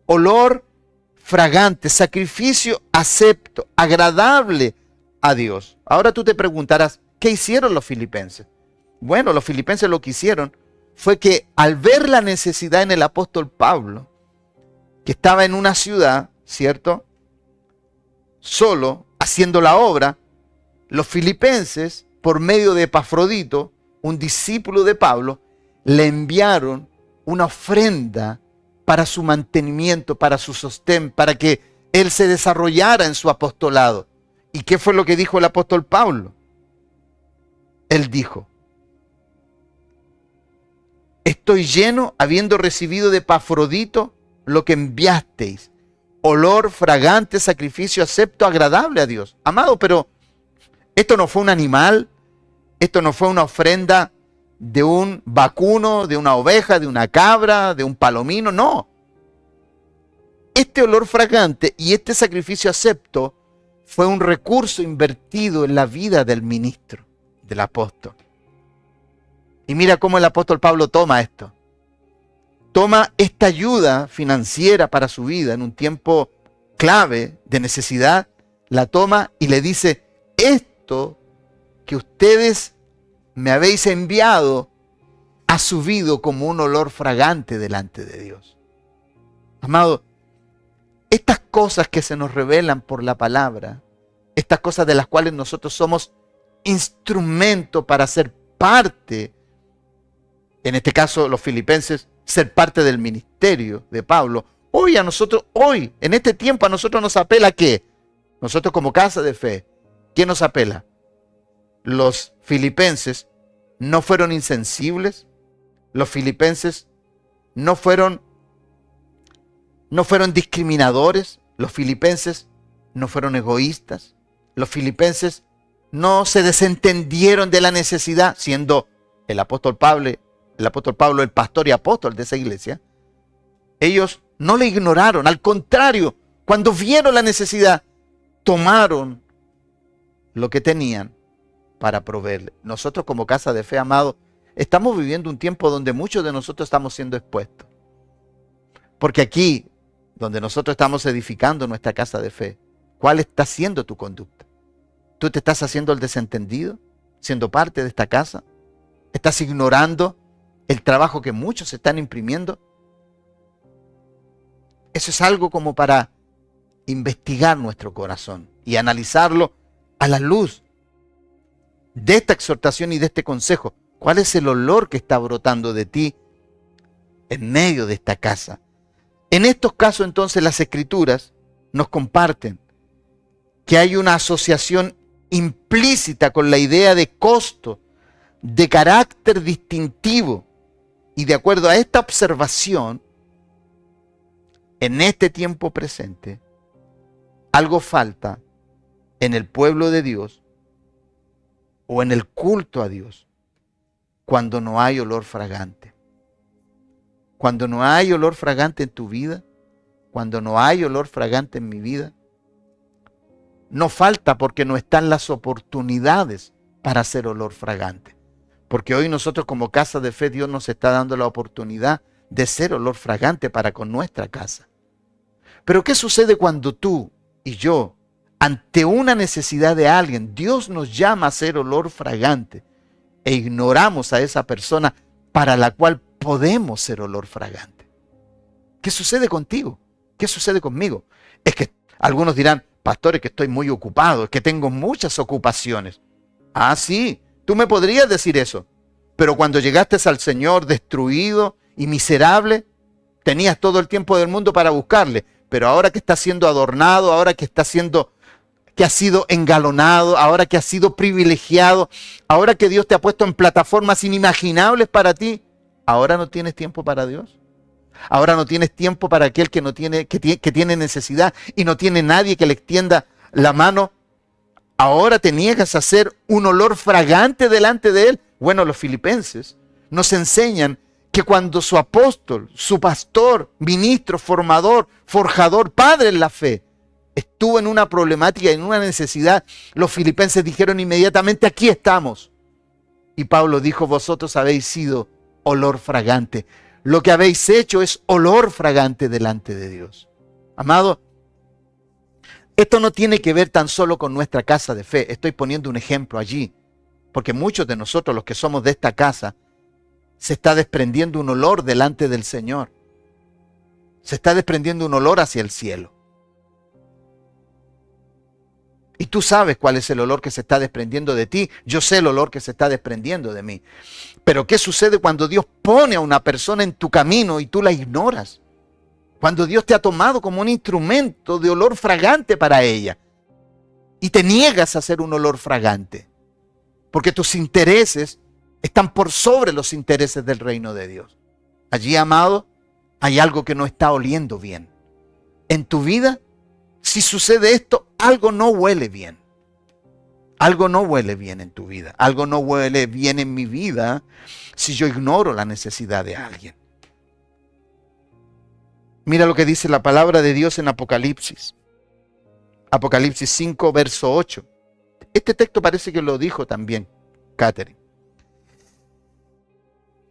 olor fragante, sacrificio acepto, agradable a Dios. Ahora tú te preguntarás, ¿qué hicieron los filipenses? Bueno, los filipenses lo que hicieron fue que al ver la necesidad en el apóstol Pablo, que estaba en una ciudad, ¿cierto?, solo, haciendo la obra, los filipenses, por medio de Epafrodito, un discípulo de Pablo, le enviaron una ofrenda para su mantenimiento, para su sostén, para que él se desarrollara en su apostolado. ¿Y qué fue lo que dijo el apóstol Pablo? Él dijo: estoy lleno, habiendo recibido de Epafrodito lo que enviasteis, olor fragante, sacrificio acepto, agradable a Dios. Amado, pero esto no fue un animal, esto no fue una ofrenda de un vacuno, de una oveja, de una cabra, de un palomino, no. Este olor fragante y este sacrificio acepto fue un recurso invertido en la vida del ministro, del apóstol. Y mira cómo el apóstol Pablo toma esto. Toma esta ayuda financiera para su vida en un tiempo clave de necesidad, la toma y le dice: esto que ustedes me habéis enviado ha subido como un olor fragante delante de Dios. Amado, estas cosas que se nos revelan por la palabra, estas cosas de las cuales nosotros somos instrumento para ser parte, en este caso los filipenses, ser parte del ministerio de Pablo, hoy a nosotros, hoy, en este tiempo a nosotros nos apela ¿qué? Nosotros como casa de fe, ¿qué nos apela? Los filipenses no fueron insensibles, los filipenses no fueron discriminadores, los filipenses no fueron egoístas, los filipenses no se desentendieron de la necesidad, siendo el apóstol Pablo el pastor y apóstol de esa iglesia. Ellos no le ignoraron, al contrario, cuando vieron la necesidad, tomaron lo que tenían para proveerle. Nosotros como casa de fe, amado, estamos viviendo un tiempo donde muchos de nosotros estamos siendo expuestos. Porque aquí, donde nosotros estamos edificando nuestra casa de fe, ¿cuál está siendo tu conducta? ¿Tú te estás haciendo el desentendido, siendo parte de esta casa? ¿Estás ignorando el trabajo que muchos están imprimiendo? Eso es algo como para investigar nuestro corazón y analizarlo a la luz de esta exhortación y de este consejo. ¿Cuál es el olor que está brotando de ti en medio de esta casa? En estos casos, entonces, las Escrituras nos comparten que hay una asociación implícita con la idea de costo, de carácter distintivo. Y de acuerdo a esta observación, en este tiempo presente, algo falta en el pueblo de Dios o en el culto a Dios cuando no hay olor fragante. Cuando no hay olor fragante en tu vida, cuando no hay olor fragante en mi vida, no falta porque no están las oportunidades para hacer olor fragante. Porque hoy nosotros como casa de fe, Dios nos está dando la oportunidad de ser olor fragante para con nuestra casa. Pero ¿qué sucede cuando tú y yo, ante una necesidad de alguien, Dios nos llama a ser olor fragante e ignoramos a esa persona para la cual podemos ser olor fragante. ¿Qué sucede contigo? ¿Qué sucede conmigo? Es que algunos dirán, pastor, es que estoy muy ocupado, es que tengo muchas ocupaciones. Ah, sí, tú me podrías decir eso. Pero cuando llegaste al Señor destruido y miserable, tenías todo el tiempo del mundo para buscarle. Pero ahora que estás siendo adornado, ahora que has sido engalonado, ahora que has sido privilegiado, ahora que Dios te ha puesto en plataformas inimaginables para ti, ¿ahora no tienes tiempo para Dios? Ahora no tienes tiempo para aquel que tiene necesidad y no tiene nadie que le extienda la mano. Ahora te niegas a ser un olor fragante delante de Él. Bueno, los filipenses nos enseñan que cuando su apóstol, su pastor, ministro, formador, forjador, padre en la fe, estuvo en una problemática, en una necesidad, los filipenses dijeron inmediatamente, aquí estamos. Y Pablo dijo, vosotros habéis sido olor fragante. Lo que habéis hecho es olor fragante delante de Dios. Amado, esto no tiene que ver tan solo con nuestra casa de fe. Estoy poniendo un ejemplo allí, porque muchos de nosotros, los que somos de esta casa, se está desprendiendo un olor delante del Señor. Se está desprendiendo un olor hacia el cielo. Y tú sabes cuál es el olor que se está desprendiendo de ti. Yo sé el olor que se está desprendiendo de mí. Pero ¿qué sucede cuando Dios pone a una persona en tu camino y tú la ignoras? Cuando Dios te ha tomado como un instrumento de olor fragante para ella. Y te niegas a ser un olor fragante. Porque tus intereses están por sobre los intereses del reino de Dios. Allí, amado, hay algo que no está oliendo bien. En tu vida, si sucede esto, algo no huele bien. Algo no huele bien en tu vida. Algo no huele bien en mi vida si yo ignoro la necesidad de alguien. Mira lo que dice la palabra de Dios en Apocalipsis. Apocalipsis 5, verso 8. Este texto parece que lo dijo también Catherine.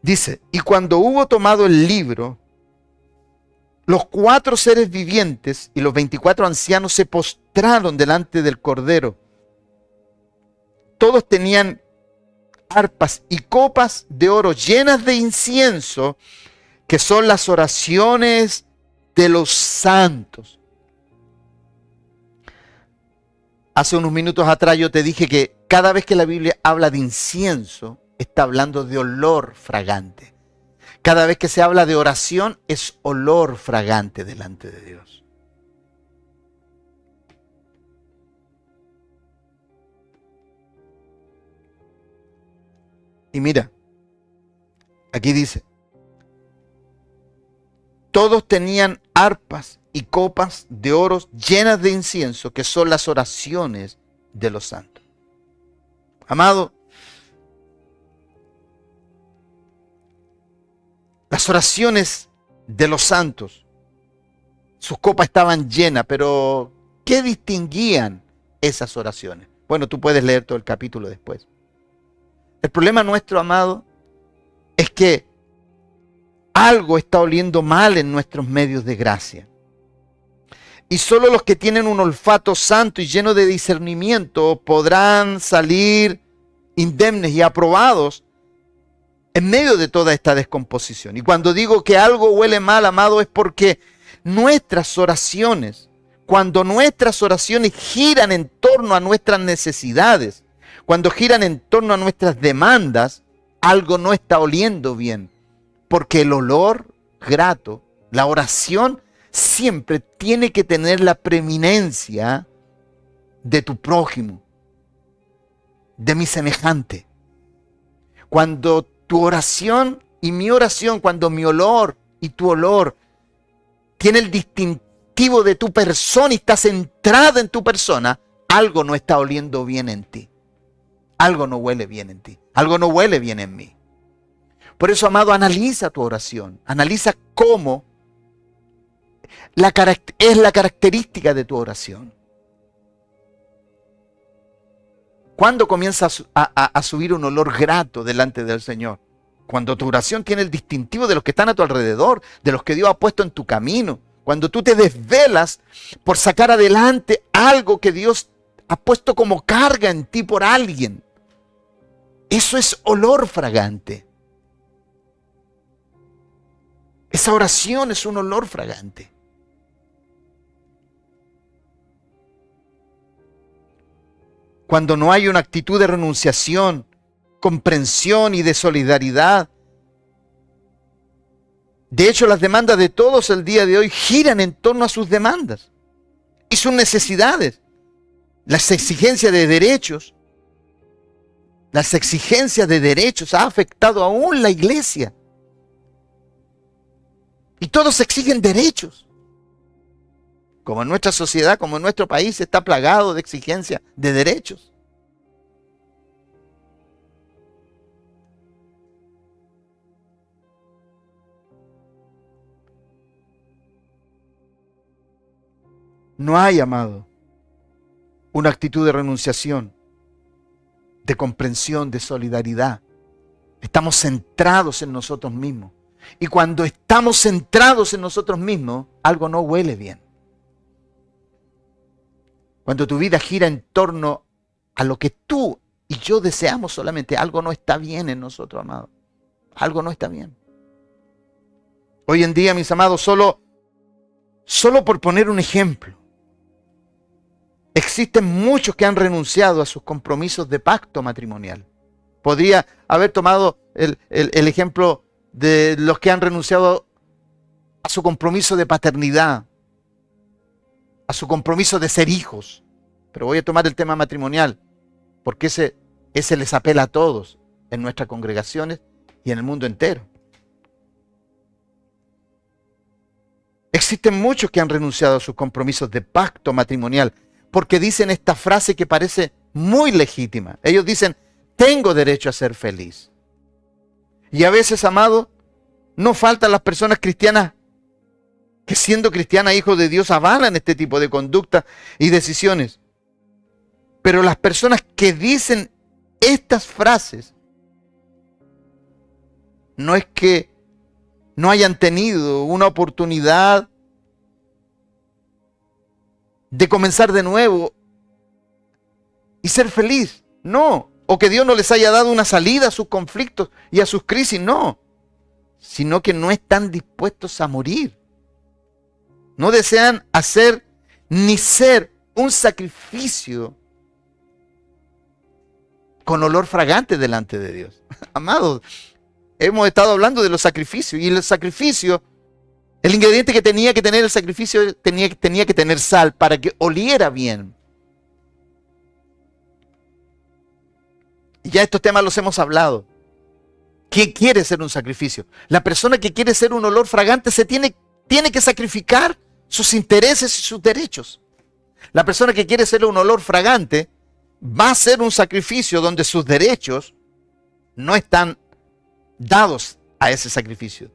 Dice, y cuando hubo tomado el libro, los 4 seres vivientes y los 24 ancianos se postraron delante del Cordero. Todos tenían arpas y copas de oro llenas de incienso, que son las oraciones de los santos. Hace unos minutos atrás yo te dije que cada vez que la Biblia habla de incienso, está hablando de olor fragante. Cada vez que se habla de oración, es olor fragante delante de Dios. Y mira, aquí dice, todos tenían arpas y copas de oro llenas de incienso, que son las oraciones de los santos. Amado, las oraciones de los santos, sus copas estaban llenas, pero ¿qué distinguían esas oraciones? Bueno, tú puedes leer todo el capítulo después. El problema nuestro, amado, es que algo está oliendo mal en nuestros medios de gracia. Y solo los que tienen un olfato santo y lleno de discernimiento podrán salir indemnes y aprobados en medio de toda esta descomposición. Y cuando digo que algo huele mal, amado, es porque nuestras oraciones, cuando nuestras oraciones giran en torno a nuestras necesidades, cuando giran en torno a nuestras demandas, algo no está oliendo bien. Porque el olor grato, la oración, siempre tiene que tener la preeminencia de tu prójimo, de mi semejante. Cuando tu oración y mi oración, cuando mi olor y tu olor tiene el distintivo de tu persona y está centrada en tu persona, algo no está oliendo bien en ti. Algo no huele bien en ti. Algo no huele bien en mí. Por eso, amado, analiza tu oración. Analiza cómo es la característica de tu oración. ¿Cuándo comienza a subir un olor grato delante del Señor? Cuando tu oración tiene el distintivo de los que están a tu alrededor, de los que Dios ha puesto en tu camino. Cuando tú te desvelas por sacar adelante algo que Dios ha puesto como carga en ti por alguien. Eso es olor fragante. Esa oración es un olor fragante. Cuando no hay una actitud de renunciación, comprensión y de solidaridad. De hecho, las demandas de todos el día de hoy giran en torno a sus demandas y sus necesidades. Las exigencias de derechos. Las exigencias de derechos ha afectado aún la iglesia. Y todos exigen derechos. Como en nuestra sociedad, como en nuestro país, está plagado de exigencias de derechos. No hay, amado, una actitud de renunciación, de comprensión, de solidaridad. Estamos centrados en nosotros mismos. Y cuando estamos centrados en nosotros mismos, algo no huele bien. Cuando tu vida gira en torno a lo que tú y yo deseamos solamente, algo no está bien en nosotros, amados. Algo no está bien. Hoy en día, mis amados, solo por poner un ejemplo, existen muchos que han renunciado a sus compromisos de pacto matrimonial. Podría haber tomado el ejemplo de los que han renunciado a su compromiso de paternidad, a su compromiso de ser hijos. Pero voy a tomar el tema matrimonial, porque ese les apela a todos en nuestras congregaciones y en el mundo entero. Existen muchos que han renunciado a sus compromisos de pacto matrimonial, porque dicen esta frase que parece muy legítima. Ellos dicen, tengo derecho a ser feliz. Y a veces, amado, no faltan las personas cristianas que siendo cristianas, hijos de Dios, avalan este tipo de conductas y decisiones. Pero las personas que dicen estas frases, no es que no hayan tenido una oportunidad de comenzar de nuevo y ser feliz, no. O que Dios no les haya dado una salida a sus conflictos y a sus crisis, no. Sino que no están dispuestos a morir. No desean hacer ni ser un sacrificio con olor fragante delante de Dios. Amados, hemos estado hablando de los sacrificios. Y el sacrificio, el ingrediente que tenía que tener el sacrificio, tenía que tener sal para que oliera bien. Y ya estos temas los hemos hablado. ¿Quién quiere ser un sacrificio? La persona que quiere ser un olor fragante tiene que sacrificar sus intereses y sus derechos. La persona que quiere ser un olor fragante va a ser un sacrificio donde sus derechos no están dados a ese sacrificio.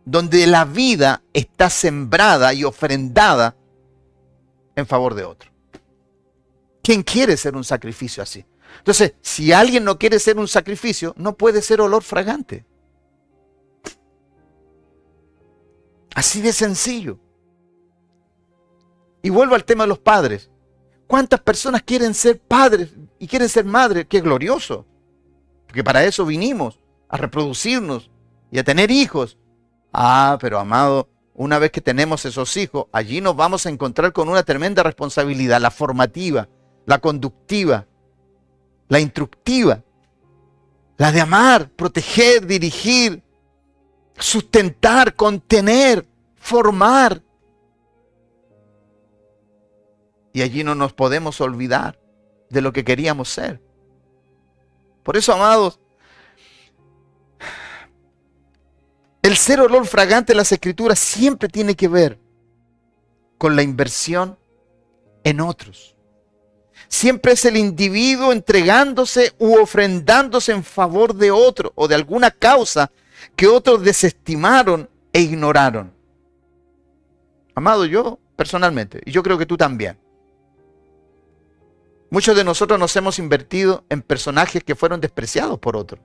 Donde la vida está sembrada y ofrendada en favor de otro. ¿Quién quiere ser un sacrificio así? Entonces, si alguien no quiere ser un sacrificio, no puede ser olor fragante. Así de sencillo. Y vuelvo al tema de los padres. ¿Cuántas personas quieren ser padres y quieren ser madres? ¡Qué glorioso! Porque para eso vinimos, a reproducirnos y a tener hijos. Ah, pero amado, una vez que tenemos esos hijos, allí nos vamos a encontrar con una tremenda responsabilidad, la formativa, la conductiva, la instructiva, la de amar, proteger, dirigir, sustentar, contener, formar. Y allí no nos podemos olvidar de lo que queríamos ser. Por eso, amados, el ser olor fragante en las Escrituras siempre tiene que ver con la inversión en otros. Siempre es el individuo entregándose u ofrendándose en favor de otro o de alguna causa que otros desestimaron e ignoraron. Amado, yo personalmente, y yo creo que tú también, muchos de nosotros nos hemos invertido en personajes que fueron despreciados por otros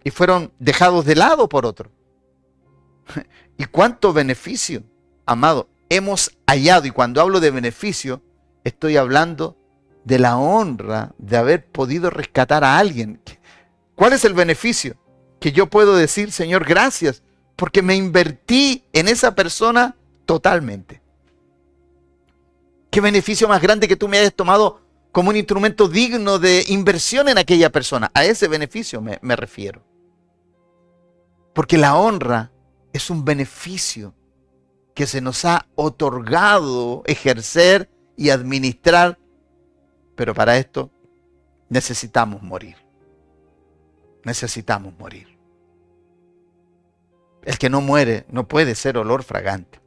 y fueron dejados de lado por otros. ¿Y cuánto beneficio, amado, hemos hallado? Y cuando hablo de beneficio, estoy hablando de la honra de haber podido rescatar a alguien. ¿Cuál es el beneficio? Que yo puedo decir, Señor, gracias, porque me invertí en esa persona totalmente. ¿Qué beneficio más grande que tú me hayas tomado como un instrumento digno de inversión en aquella persona? A ese beneficio me refiero. Porque la honra es un beneficio que se nos ha otorgado ejercer y administrar, pero para esto necesitamos morir. Necesitamos morir. El que no muere no puede ser olor fragante.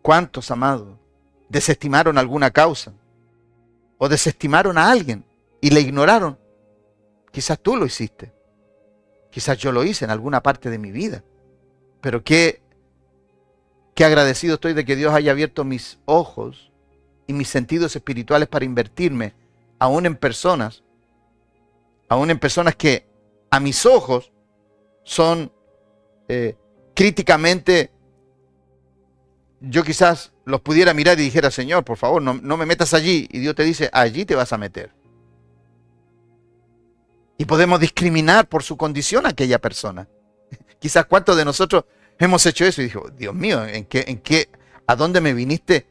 ¿Cuántos, amados, desestimaron alguna causa? ¿O desestimaron a alguien y le ignoraron? Quizás tú lo hiciste. Quizás yo lo hice en alguna parte de mi vida. Pero qué agradecido estoy de que Dios haya abierto mis ojos y mis sentidos espirituales para invertirme aún en personas que a mis ojos son críticamente, yo quizás los pudiera mirar y dijera, Señor, por favor, no me metas allí. Y Dios te dice, allí te vas a meter. Y podemos discriminar por su condición a aquella persona. Quizás cuántos de nosotros hemos hecho eso y dijo, Dios mío, ¿a dónde me viniste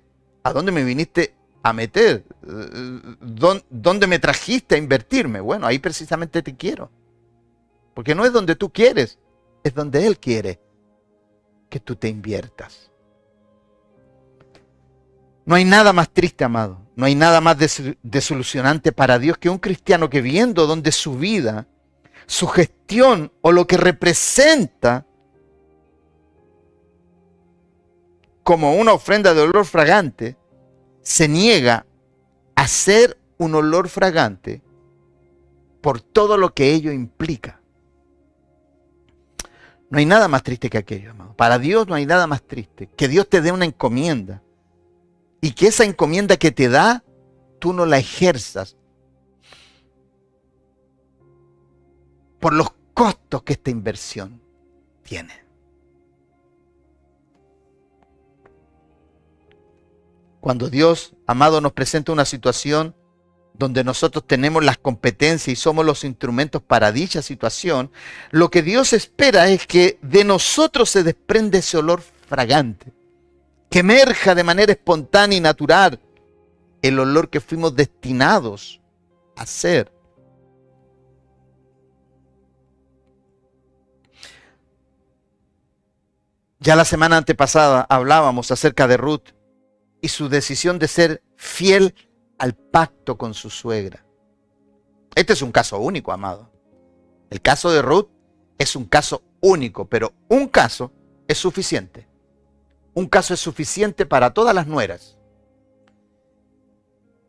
a meter? ¿Dónde me trajiste a invertirme? Bueno, ahí precisamente te quiero. Porque no es donde tú quieres, es donde Él quiere que tú te inviertas. No hay nada más triste, amado. No hay nada más desilusionante para Dios que un cristiano que viendo donde su vida, su gestión o lo que representa como una ofrenda de olor fragante, se niega a ser un olor fragante por todo lo que ello implica. No hay nada más triste que aquello, amado. Para Dios no hay nada más triste que Dios te dé una encomienda y que esa encomienda que te da, tú no la ejerzas por los costos que esta inversión tiene. Cuando Dios, amado, nos presenta una situación donde nosotros tenemos las competencias y somos los instrumentos para dicha situación, lo que Dios espera es que de nosotros se desprende ese olor fragante, que emerja de manera espontánea y natural el olor que fuimos destinados a ser. Ya la semana antepasada hablábamos acerca de Ruth y su decisión de ser fiel al pacto con su suegra. Este es un caso único, amado. El caso de Ruth es un caso único, pero un caso es suficiente. Un caso es suficiente para todas las nueras.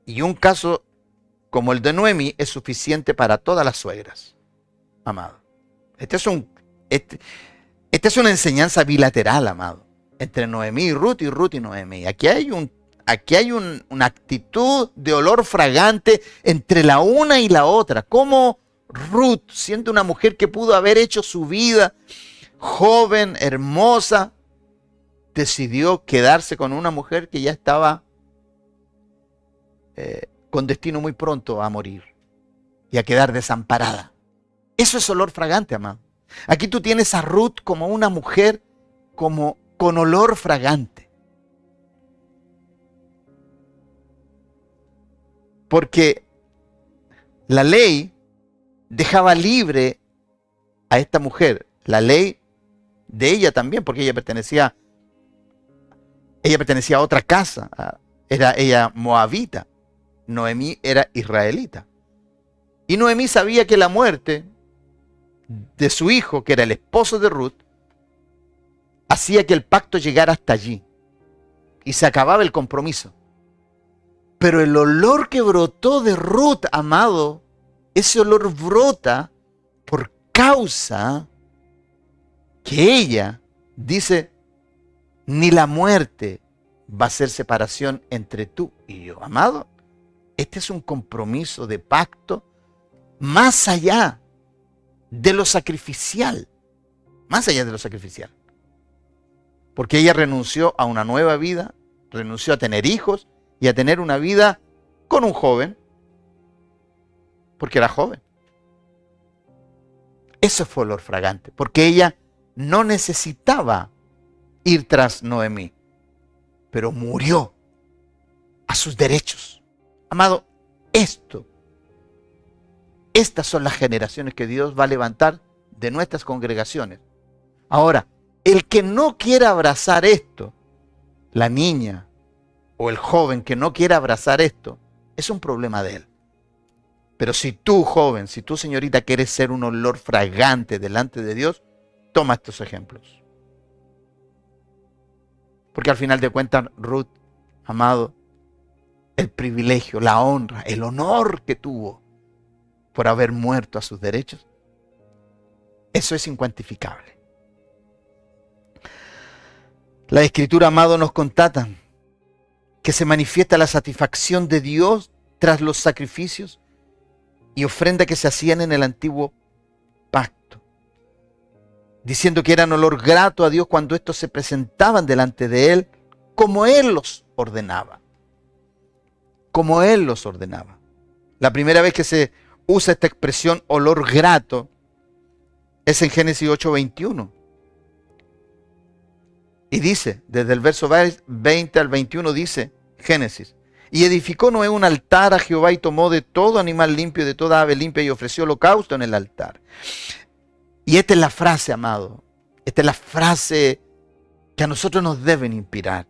Y un caso como el de Noemí es suficiente para todas las suegras, amado. Esta es una enseñanza bilateral, amado, entre Noemí y Ruth y Noemí. Aquí hay una actitud de olor fragante entre la una y la otra. Como Ruth, siendo una mujer que pudo haber hecho su vida joven, hermosa, decidió quedarse con una mujer que ya estaba con destino muy pronto a morir y a quedar desamparada. Eso es olor fragante, amado. Aquí tú tienes a Ruth como una mujer con olor fragante. Porque la ley dejaba libre a esta mujer. La ley de ella también, porque ella pertenecía a otra casa. Era ella moabita. Noemí era israelita. Y Noemí sabía que la muerte de su hijo, que era el esposo de Ruth, hacía que el pacto llegara hasta allí. Y se acababa el compromiso. Pero el olor que brotó de Ruth, amado, ese olor brota por causa que ella dice, ni la muerte va a ser separación entre tú y yo. Amado, este es un compromiso de pacto más allá de lo sacrificial. Más allá de lo sacrificial. Porque ella renunció a una nueva vida, renunció a tener hijos y a tener una vida con un joven, porque era joven. Eso fue olor fragante, porque ella no necesitaba ir tras Noemí, pero murió a sus derechos. Amado, estas son las generaciones que Dios va a levantar de nuestras congregaciones. Ahora, el que no quiera abrazar esto, la niña o el joven que no quiera abrazar esto, es un problema de él. Pero si tú, joven, si tú, señorita, quieres ser un olor fragante delante de Dios, toma estos ejemplos. Porque al final de cuentas, Ruth, amado, el privilegio, la honra, el honor que tuvo por haber muerto a sus derechos, eso es incuantificable. La Escritura, amado, nos constata que se manifiesta la satisfacción de Dios tras los sacrificios y ofrendas que se hacían en el antiguo pacto, diciendo que eran olor grato a Dios cuando estos se presentaban delante de Él, como Él los ordenaba. Como Él los ordenaba. La primera vez que se usa esta expresión olor grato es en Génesis 8:21. Y dice, desde el verso 20 al 21 dice, Génesis: y edificó Noé un altar a Jehová y tomó de todo animal limpio y de toda ave limpia y ofreció holocausto en el altar. Y esta es la frase, amado. Esta es la frase que a nosotros nos deben inspirar.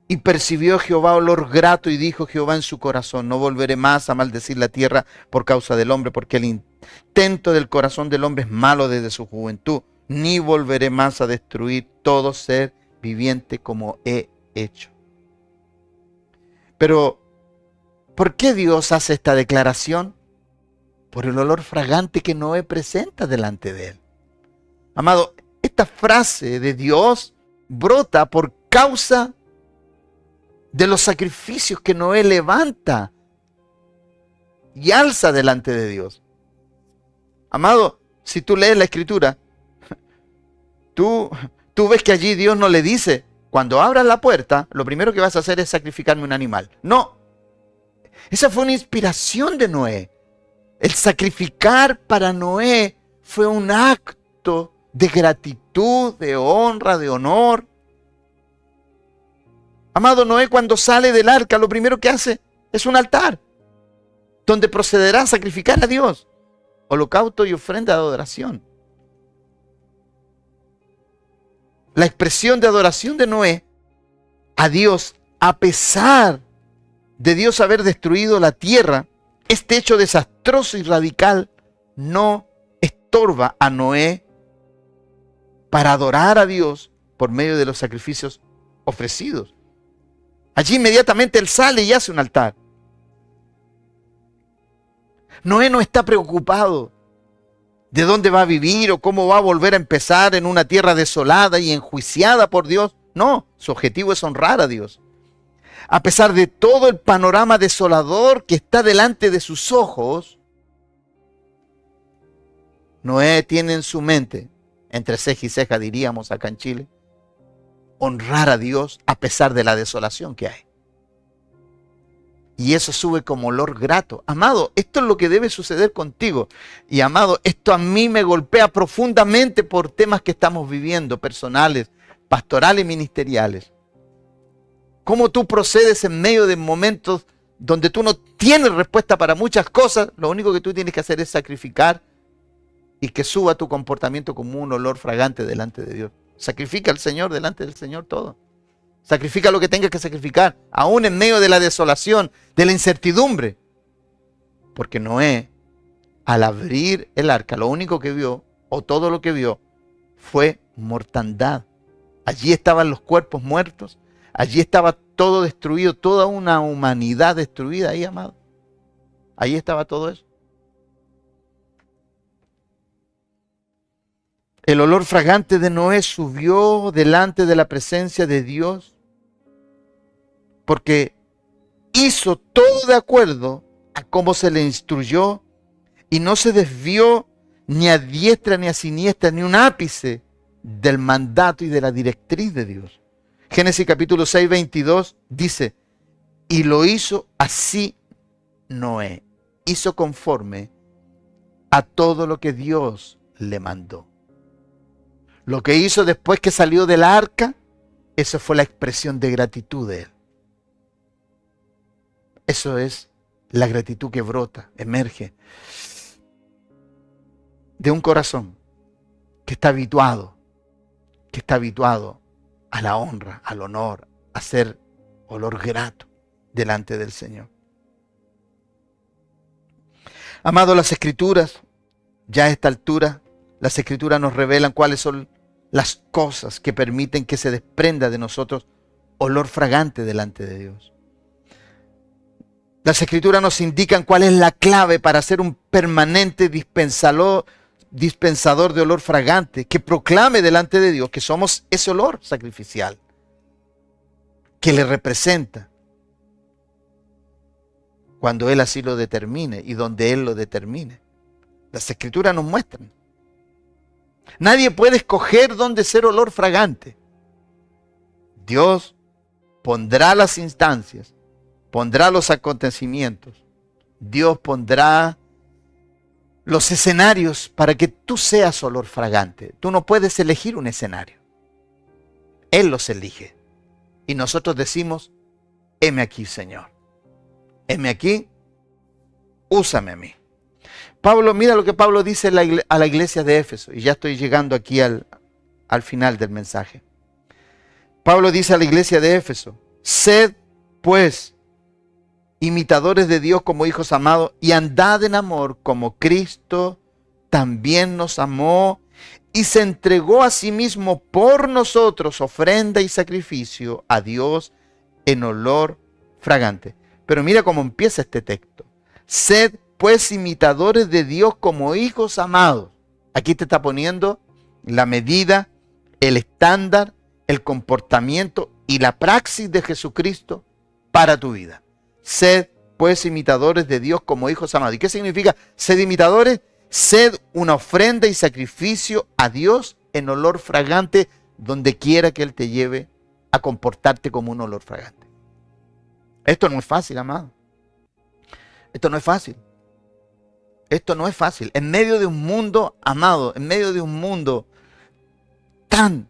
Y percibió Jehová olor grato y dijo Jehová en su corazón: no volveré más a maldecir la tierra por causa del hombre, porque el intento del corazón del hombre es malo desde su juventud. Ni volveré más a destruir todo ser viviente como he hecho. Pero, ¿por qué Dios hace esta declaración? Por el olor fragante que Noé presenta delante de él. Amado, esta frase de Dios brota por causa de los sacrificios que Noé levanta y alza delante de Dios. Amado, si tú lees la Escritura, tú ves que allí Dios no le dice: cuando abras la puerta, lo primero que vas a hacer es sacrificarme un animal. No. Esa fue una inspiración de Noé. El sacrificar para Noé fue un acto de gratitud, de honra, de honor. Amado, Noé cuando sale del arca, lo primero que hace es un altar, donde procederá a sacrificar a Dios holocausto y ofrenda de adoración. La expresión de adoración de Noé a Dios, a pesar de Dios haber destruido la tierra, este hecho desastroso y radical no estorba a Noé para adorar a Dios por medio de los sacrificios ofrecidos. Allí inmediatamente él sale y hace un altar. Noé no está preocupado de dónde va a vivir o cómo va a volver a empezar en una tierra desolada y enjuiciada por Dios. No, su objetivo es honrar a Dios. A pesar de todo el panorama desolador que está delante de sus ojos, Noé tiene en su mente, entre ceja y ceja diríamos acá en Chile, honrar a Dios a pesar de la desolación que hay. Y eso sube como olor grato. Amado, esto es lo que debe suceder contigo. Y amado, esto a mí me golpea profundamente por temas que estamos viviendo, personales, pastorales y ministeriales. Cómo tú procedes en medio de momentos donde tú no tienes respuesta para muchas cosas. Lo único que tú tienes que hacer es sacrificar y que suba tu comportamiento como un olor fragante delante de Dios. Sacrifica al Señor, delante del Señor todo. Sacrifica lo que tengas que sacrificar, aún en medio de la desolación, de la incertidumbre. Porque Noé, al abrir el arca, lo único que vio, o todo lo que vio, fue mortandad. Allí estaban los cuerpos muertos, allí estaba todo destruido, toda una humanidad destruida ahí, amado. Ahí estaba todo eso. El olor fragante de Noé subió delante de la presencia de Dios porque hizo todo de acuerdo a cómo se le instruyó y no se desvió ni a diestra ni a siniestra, ni un ápice del mandato y de la directriz de Dios. Génesis capítulo 6, 22 dice, y lo hizo así Noé, hizo conforme a todo lo que Dios le mandó. Lo que hizo después que salió del arca, eso fue la expresión de gratitud de él. Eso es la gratitud que brota, emerge de un corazón que está habituado a la honra, al honor, a ser olor grato delante del Señor. Amado, las Escrituras, ya a esta altura, las Escrituras nos revelan cuáles son las cosas que permiten que se desprenda de nosotros olor fragante delante de Dios. Las Escrituras nos indican cuál es la clave para ser un permanente dispensador de olor fragante, que proclame delante de Dios que somos ese olor sacrificial, que le representa cuando Él así lo determine y donde Él lo determine. Las Escrituras nos muestran. Nadie puede escoger dónde ser olor fragante. Dios pondrá las instancias, pondrá los acontecimientos. Dios pondrá los escenarios para que tú seas olor fragante. Tú no puedes elegir un escenario. Él los elige. Y nosotros decimos, heme aquí, Señor. Heme aquí, úsame a mí. Pablo, mira lo que Pablo dice a la iglesia de Éfeso. Y ya estoy llegando aquí al final del mensaje. Pablo dice a la iglesia de Éfeso, sed pues imitadores de Dios como hijos amados y andad en amor como Cristo también nos amó y se entregó a sí mismo por nosotros, ofrenda y sacrificio a Dios en olor fragante. Pero mira cómo empieza este texto. Sed pues imitadores de Dios como hijos amados. Aquí te está poniendo la medida, el estándar, el comportamiento y la praxis de Jesucristo para tu vida. Sed pues imitadores de Dios como hijos amados. ¿Y qué significa sed imitadores? Sed una ofrenda y sacrificio a Dios en olor fragante donde quiera que Él te lleve a comportarte como un olor fragante. Esto no es fácil, amado. Esto no es fácil. Esto no es fácil. En medio de un mundo, amado, en medio de un mundo tan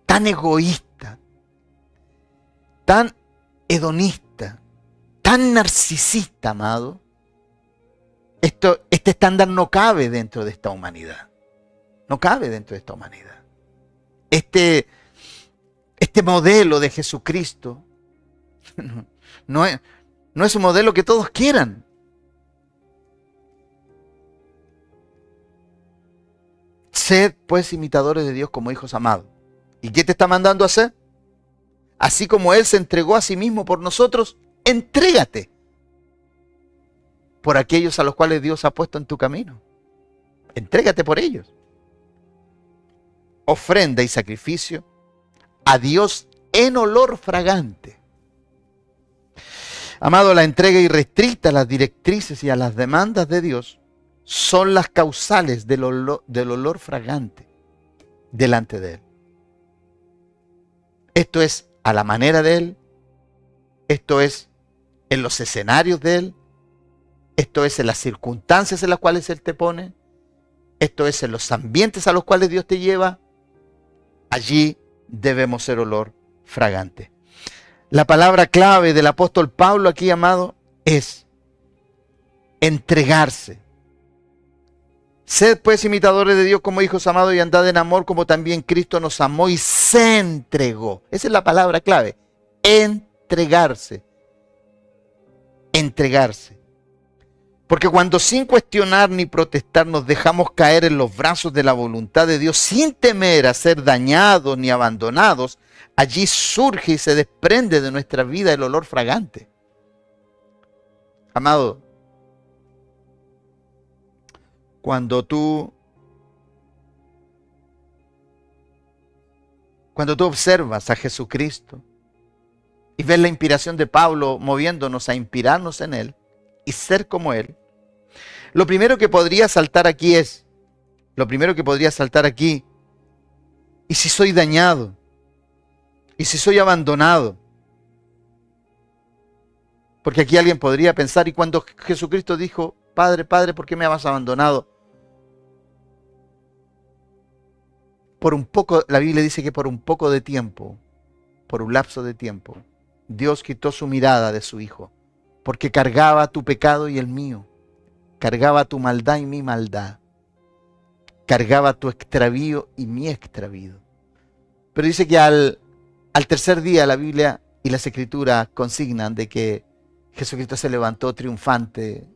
egoísta, tan hedonista, tan narcisista, amado, este estándar no cabe dentro de esta humanidad. No cabe dentro de esta humanidad. Este modelo de Jesucristo no es un modelo que todos quieran. Sed pues imitadores de Dios como hijos amados. ¿Y qué te está mandando a hacer? Así como Él se entregó a sí mismo por nosotros, entrégate por aquellos a los cuales Dios ha puesto en tu camino. Entrégate por ellos. Ofrenda y sacrificio a Dios en olor fragante. Amado, la entrega irrestricta a las directrices y a las demandas de Dios son las causales del olor fragante delante de Él. Esto es a la manera de Él, esto es en los escenarios de Él, esto es en las circunstancias en las cuales Él te pone, esto es en los ambientes a los cuales Dios te lleva. Allí debemos ser olor fragante. La palabra clave del apóstol Pablo aquí, amado, es entregarse. Sed pues imitadores de Dios como hijos amados y andad en amor como también Cristo nos amó y se entregó. Esa es la palabra clave. Entregarse. Entregarse. Porque cuando sin cuestionar ni protestar nos dejamos caer en los brazos de la voluntad de Dios sin temer a ser dañados ni abandonados, allí surge y se desprende de nuestra vida el olor fragante. Amado, cuando tú observas a Jesucristo y ves la inspiración de Pablo moviéndonos a inspirarnos en Él y ser como Él, lo primero que podría saltar aquí, ¿y si soy dañado? Y si soy abandonado, porque aquí alguien podría pensar, y cuando Jesucristo dijo, Padre, Padre, ¿por qué me has abandonado? Por un poco, la Biblia dice que por un poco de tiempo, por un lapso de tiempo, Dios quitó su mirada de su Hijo, porque cargaba tu pecado y el mío, cargaba tu maldad y mi maldad, cargaba tu extravío y mi extravío. Pero dice que al tercer día la Biblia y las Escrituras consignan de que Jesucristo se levantó triunfante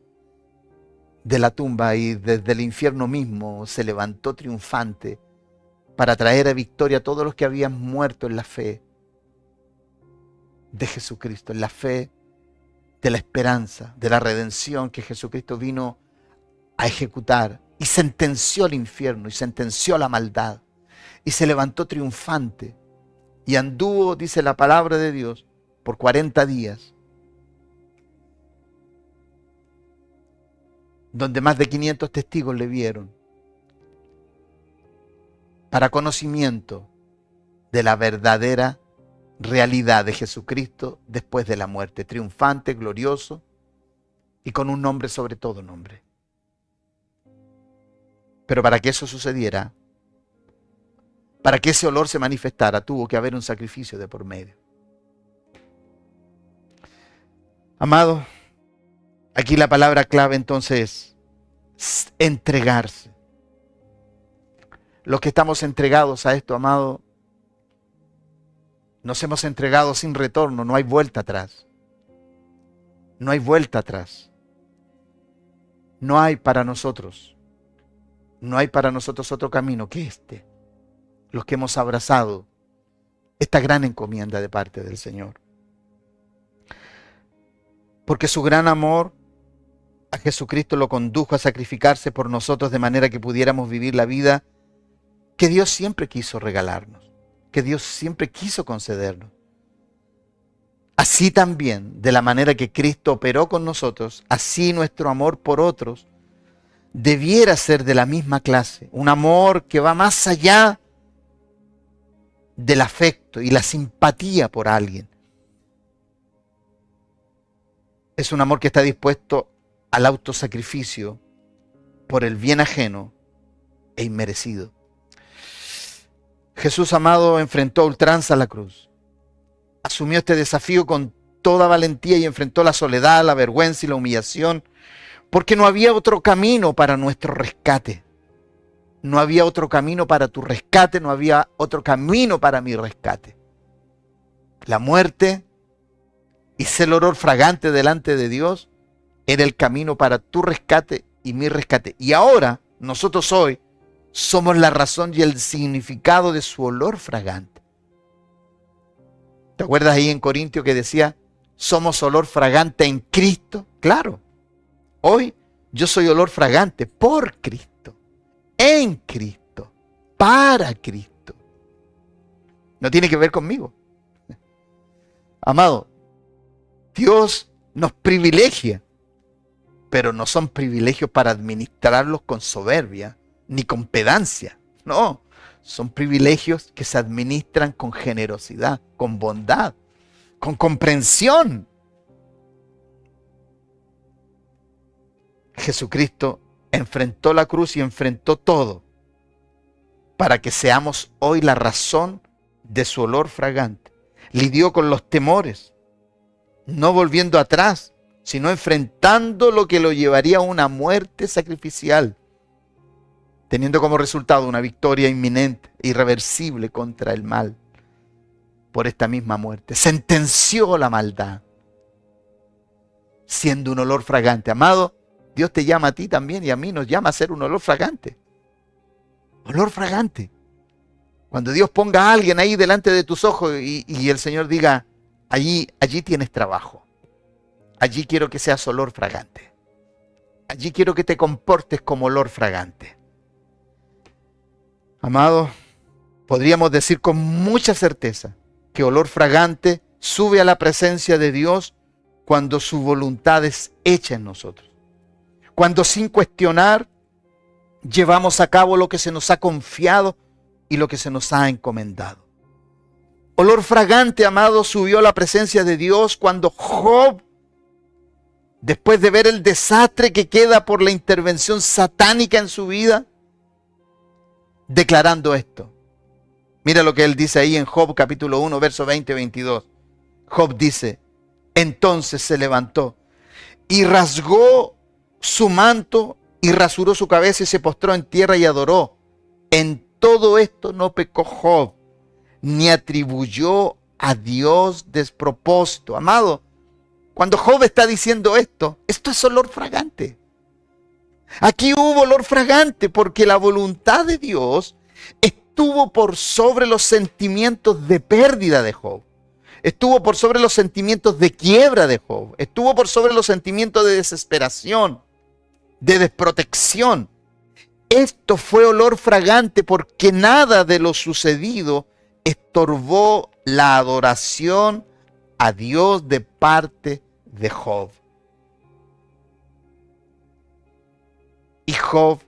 de la tumba y desde el infierno mismo se levantó triunfante para traer a victoria a todos los que habían muerto en la fe de Jesucristo, en la fe de la esperanza, de la redención que Jesucristo vino a ejecutar y sentenció el infierno y sentenció la maldad y se levantó triunfante y anduvo, dice la palabra de Dios, por 40 días, donde más de 500 testigos le vieron, para conocimiento de la verdadera realidad de Jesucristo después de la muerte, triunfante, glorioso y con un nombre sobre todo nombre. Pero para que eso sucediera, para que ese olor se manifestara, tuvo que haber un sacrificio de por medio. Amado, aquí la palabra clave entonces es entregarse. Los que estamos entregados a esto, amado, nos hemos entregado sin retorno, no hay vuelta atrás. No hay vuelta atrás. No hay para nosotros. No hay para nosotros otro camino que este. Los que hemos abrazado esta gran encomienda de parte del Señor. Porque su gran amor a Jesucristo lo condujo a sacrificarse por nosotros de manera que pudiéramos vivir la vida que Dios siempre quiso regalarnos, que Dios siempre quiso concedernos. Así también, de la manera que Cristo operó con nosotros, así nuestro amor por otros debiera ser de la misma clase. Un amor que va más allá del afecto y la simpatía por alguien. Es un amor que está dispuesto al autosacrificio por el bien ajeno e inmerecido. Jesús, amado, enfrentó a ultranza la cruz. Asumió este desafío con toda valentía y enfrentó la soledad, la vergüenza y la humillación, porque no había otro camino para nuestro rescate. No había otro camino para tu rescate, no había otro camino para mi rescate. La muerte y ser el olor fragante delante de Dios era el camino para tu rescate y mi rescate. Y ahora, nosotros hoy, somos la razón y el significado de su olor fragante. ¿Te acuerdas ahí en Corintios que decía, somos olor fragante en Cristo? Claro, hoy yo soy olor fragante por Cristo, en Cristo, para Cristo. No tiene que ver conmigo. Amado, Dios nos privilegia, pero no son privilegios para administrarlos con soberbia ni con pedancia. No, son privilegios que se administran con generosidad, con bondad, con comprensión. Jesucristo enfrentó la cruz y enfrentó todo para que seamos hoy la razón de su olor fragante. Lidió con los temores, no volviendo atrás, sino enfrentando lo que lo llevaría a una muerte sacrificial, teniendo como resultado una victoria inminente, irreversible contra el mal. Por esta misma muerte sentenció la maldad, siendo un olor fragante. Amado, Dios te llama a ti también y a mí nos llama a ser un olor fragante. Olor fragante. Cuando Dios ponga a alguien ahí delante de tus ojos y el Señor diga, allí tienes trabajo. Allí quiero que seas olor fragante. Allí quiero que te comportes como olor fragante. Amado, podríamos decir con mucha certeza que olor fragante sube a la presencia de Dios cuando su voluntad es hecha en nosotros. Cuando sin cuestionar llevamos a cabo lo que se nos ha confiado y lo que se nos ha encomendado. Olor fragante, amado, subió a la presencia de Dios cuando Job, después de ver el desastre que queda por la intervención satánica en su vida, declarando esto. Mira lo que él dice ahí en Job capítulo 1, verso 20-22. Job dice, entonces se levantó y rasgó su manto y rasuró su cabeza y se postró en tierra y adoró. En todo esto no pecó Job, ni atribuyó a Dios despropósito. Amado, cuando Job está diciendo esto es olor fragante. Aquí hubo olor fragante porque la voluntad de Dios estuvo por sobre los sentimientos de pérdida de Job. Estuvo por sobre los sentimientos de quiebra de Job. Estuvo por sobre los sentimientos de desesperación, de desprotección. Esto fue olor fragante porque nada de lo sucedido estorbó la adoración a Dios de parte de Job. Y Job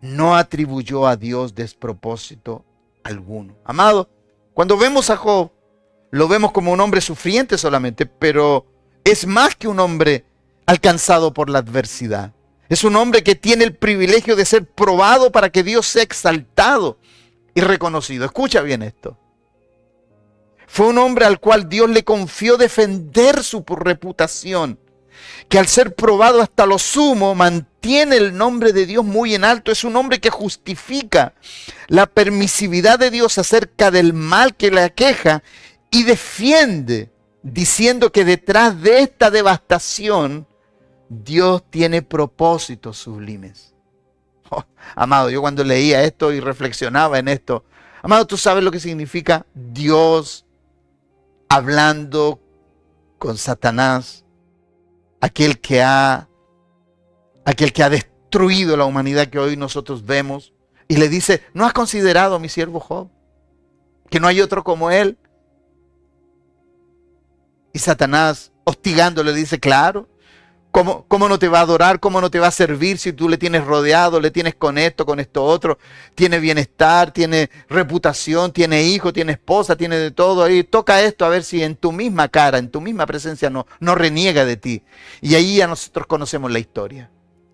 no atribuyó a Dios despropósito alguno. Amado, cuando vemos a Job, lo vemos como un hombre sufriente solamente, pero es más que un hombre alcanzado por la adversidad. Es un hombre que tiene el privilegio de ser probado para que Dios sea exaltado y reconocido. Escucha bien esto. Fue un hombre al cual Dios le confió defender su reputación, que al ser probado hasta lo sumo mantiene el nombre de Dios muy en alto. Es un hombre que justifica la permisividad de Dios acerca del mal que le aqueja y defiende diciendo que detrás de esta devastación Dios tiene propósitos sublimes. Oh, amado, yo cuando leía esto y reflexionaba en esto, amado, ¿tú sabes lo que significa Dios hablando con Satanás? Aquel que ha destruido la humanidad que hoy nosotros vemos, y le dice, ¿no has considerado a mi siervo Job? Que no hay otro como él. Y Satanás, hostigando, le dice, claro, ¿cómo no te va a adorar? ¿Cómo no te va a servir si tú le tienes rodeado, le tienes con esto otro? Tiene bienestar, tiene reputación, tiene hijo, tiene esposa, tiene de todo ahí. Toca esto a ver si en tu misma cara, en tu misma presencia no reniega de ti. Y ahí ya nosotros conocemos la historia.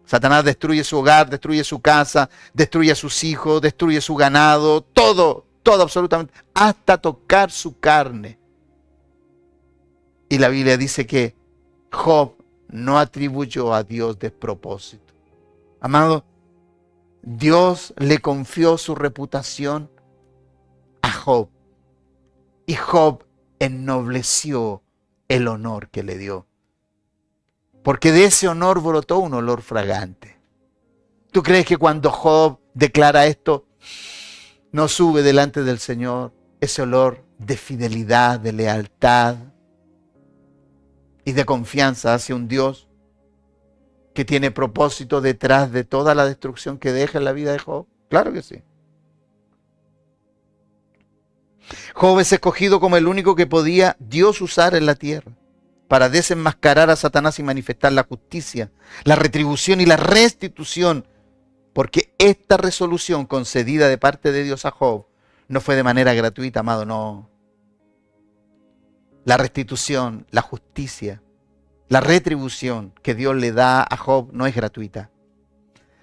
Satanás destruye su hogar, destruye su casa, destruye a sus hijos, destruye su ganado, todo absolutamente, hasta tocar su carne. Y la Biblia dice que Job no atribuyó a Dios despropósito. Amado, Dios le confió su reputación a Job. Y Job ennobleció el honor que le dio. Porque de ese honor brotó un olor fragante. ¿Tú crees que cuando Job declara esto, no sube delante del Señor ese olor de fidelidad, de lealtad y de confianza hacia un Dios que tiene propósito detrás de toda la destrucción que deja en la vida de Job? Claro que sí. Job es escogido como el único que podía Dios usar en la tierra para desenmascarar a Satanás y manifestar la justicia, la retribución y la restitución, porque esta resolución concedida de parte de Dios a Job no fue de manera gratuita, amado, no. La restitución, la justicia, la retribución que Dios le da a Job no es gratuita,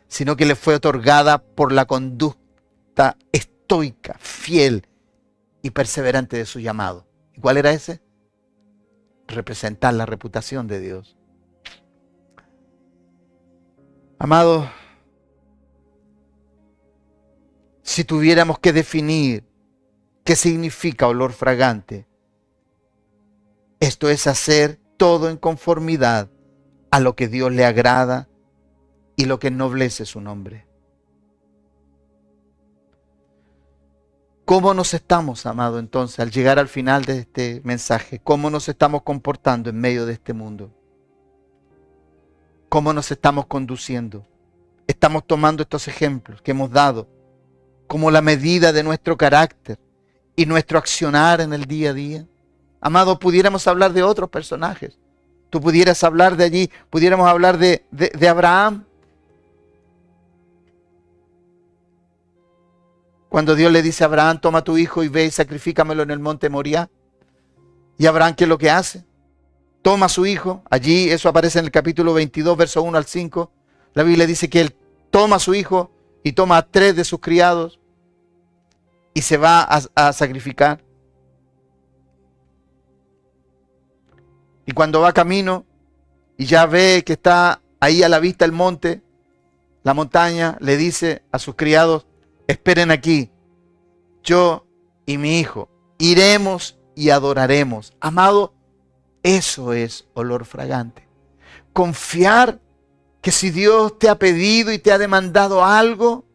sino que le fue otorgada por la conducta estoica, fiel y perseverante de su llamado. ¿Y cuál era ese? Representar la reputación de Dios. Amado, si tuviéramos que definir qué significa olor fragante, esto es hacer todo en conformidad a lo que Dios le agrada y lo que ennoblece su nombre. ¿Cómo nos estamos, amado, entonces, al llegar al final de este mensaje? ¿Cómo nos estamos comportando en medio de este mundo? ¿Cómo nos estamos conduciendo? ¿Estamos tomando estos ejemplos que hemos dado como la medida de nuestro carácter y nuestro accionar en el día a día? Amado, pudiéramos hablar de otros personajes. Tú pudieras hablar de allí, pudiéramos hablar de Abraham. Cuando Dios le dice a Abraham, toma a tu hijo y ve y sacrifícamelo en el monte Moriah. Y Abraham, ¿qué es lo que hace? Toma a su hijo. Allí, eso aparece en el capítulo 22, verso 1 al 5. La Biblia dice que él toma a su hijo y toma a 3 de sus criados y se va a sacrificar. Y cuando va camino y ya ve que está ahí a la vista el monte, la montaña, le dice a sus criados, esperen aquí, yo y mi hijo iremos y adoraremos. Amado, eso es olor fragante. Confiar que si Dios te ha pedido y te ha demandado algo,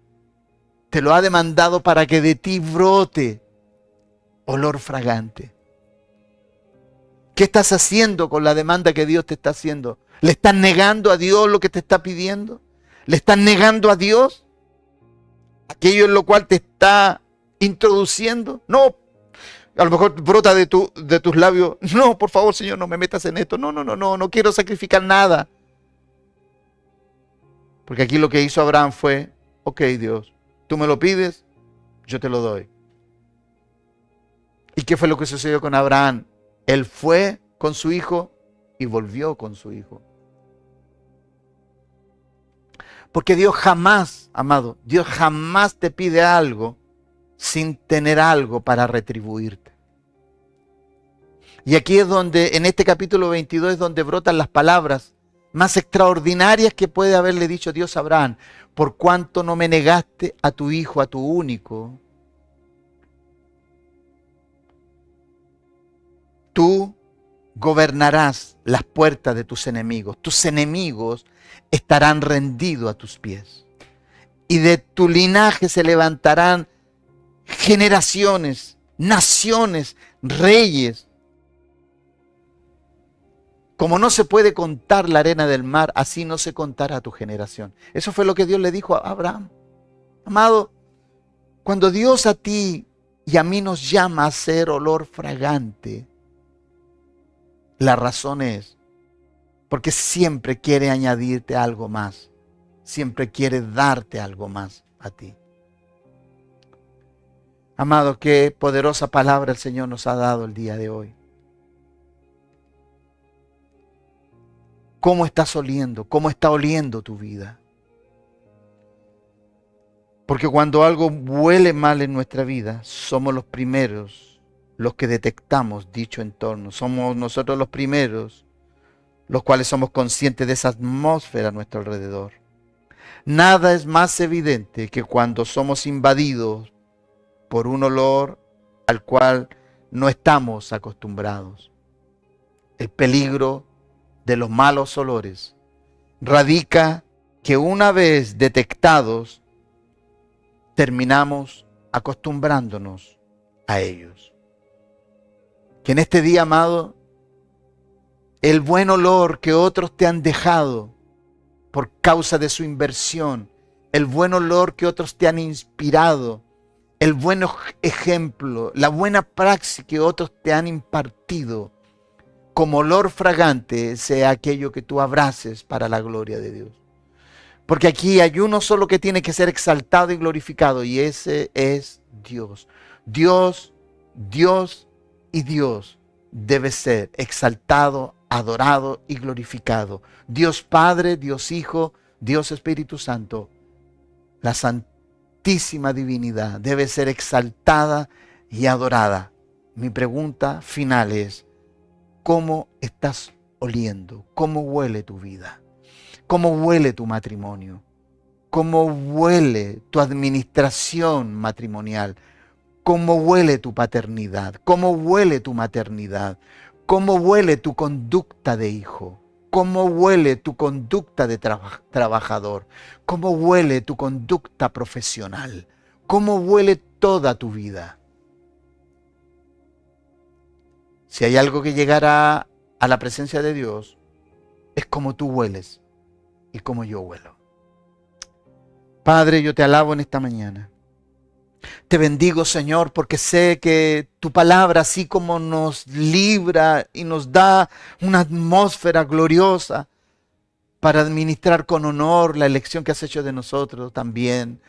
te lo ha demandado para que de ti brote olor fragante. ¿Qué estás haciendo con la demanda que Dios te está haciendo? ¿Le estás negando a Dios lo que te está pidiendo? ¿Le estás negando a Dios aquello en lo cual te está introduciendo? No, a lo mejor brota de tus labios, no, por favor, Señor, no me metas en esto. No quiero sacrificar nada. Porque aquí lo que hizo Abraham fue, ok, Dios, tú me lo pides, yo te lo doy. ¿Y qué fue lo que sucedió con Abraham? Él fue con su hijo y volvió con su hijo. Porque Dios jamás, amado, Dios jamás te pide algo sin tener algo para retribuirte. Y aquí es donde, en este capítulo 22, es donde brotan las palabras más extraordinarias que puede haberle dicho Dios a Abraham. Por cuanto no me negaste a tu hijo, a tu único, tú gobernarás las puertas de tus enemigos. Tus enemigos estarán rendidos a tus pies. Y de tu linaje se levantarán generaciones, naciones, reyes. Como no se puede contar la arena del mar, así no se contará tu generación. Eso fue lo que Dios le dijo a Abraham. Amado, cuando Dios a ti y a mí nos llama a ser olor fragante, la razón es porque siempre quiere añadirte algo más. Siempre quiere darte algo más a ti. Amado, qué poderosa palabra el Señor nos ha dado el día de hoy. ¿Cómo estás oliendo? ¿Cómo está oliendo tu vida? Porque cuando algo huele mal en nuestra vida, somos los primeros los que detectamos dicho entorno. Somos nosotros los primeros los cuales somos conscientes de esa atmósfera a nuestro alrededor. Nada es más evidente que cuando somos invadidos por un olor al cual no estamos acostumbrados. El peligro de los malos olores radica que una vez detectados, terminamos acostumbrándonos a ellos. Que en este día, amado, el buen olor que otros te han dejado por causa de su inversión, el buen olor que otros te han inspirado, el buen ejemplo, la buena praxis que otros te han impartido, como olor fragante, sea aquello que tú abraces para la gloria de Dios. Porque aquí hay uno solo que tiene que ser exaltado y glorificado, y ese es Dios. Dios y Dios debe ser exaltado, adorado y glorificado. Dios Padre, Dios Hijo, Dios Espíritu Santo. La santísima divinidad debe ser exaltada y adorada. Mi pregunta final es, ¿cómo estás oliendo? ¿Cómo huele tu vida? ¿Cómo huele tu matrimonio? ¿Cómo huele tu administración matrimonial? ¿Cómo huele tu paternidad? ¿Cómo huele tu maternidad? ¿Cómo huele tu conducta de hijo? ¿Cómo huele tu conducta de trabajador? ¿Cómo huele tu conducta profesional? ¿Cómo huele toda tu vida? Si hay algo que llegará a la presencia de Dios, es como tú hueles y como yo huelo. Padre, yo te alabo en esta mañana. Te bendigo, Señor, porque sé que tu palabra, así como nos libra y nos da una atmósfera gloriosa para administrar con honor la elección que has hecho de nosotros, también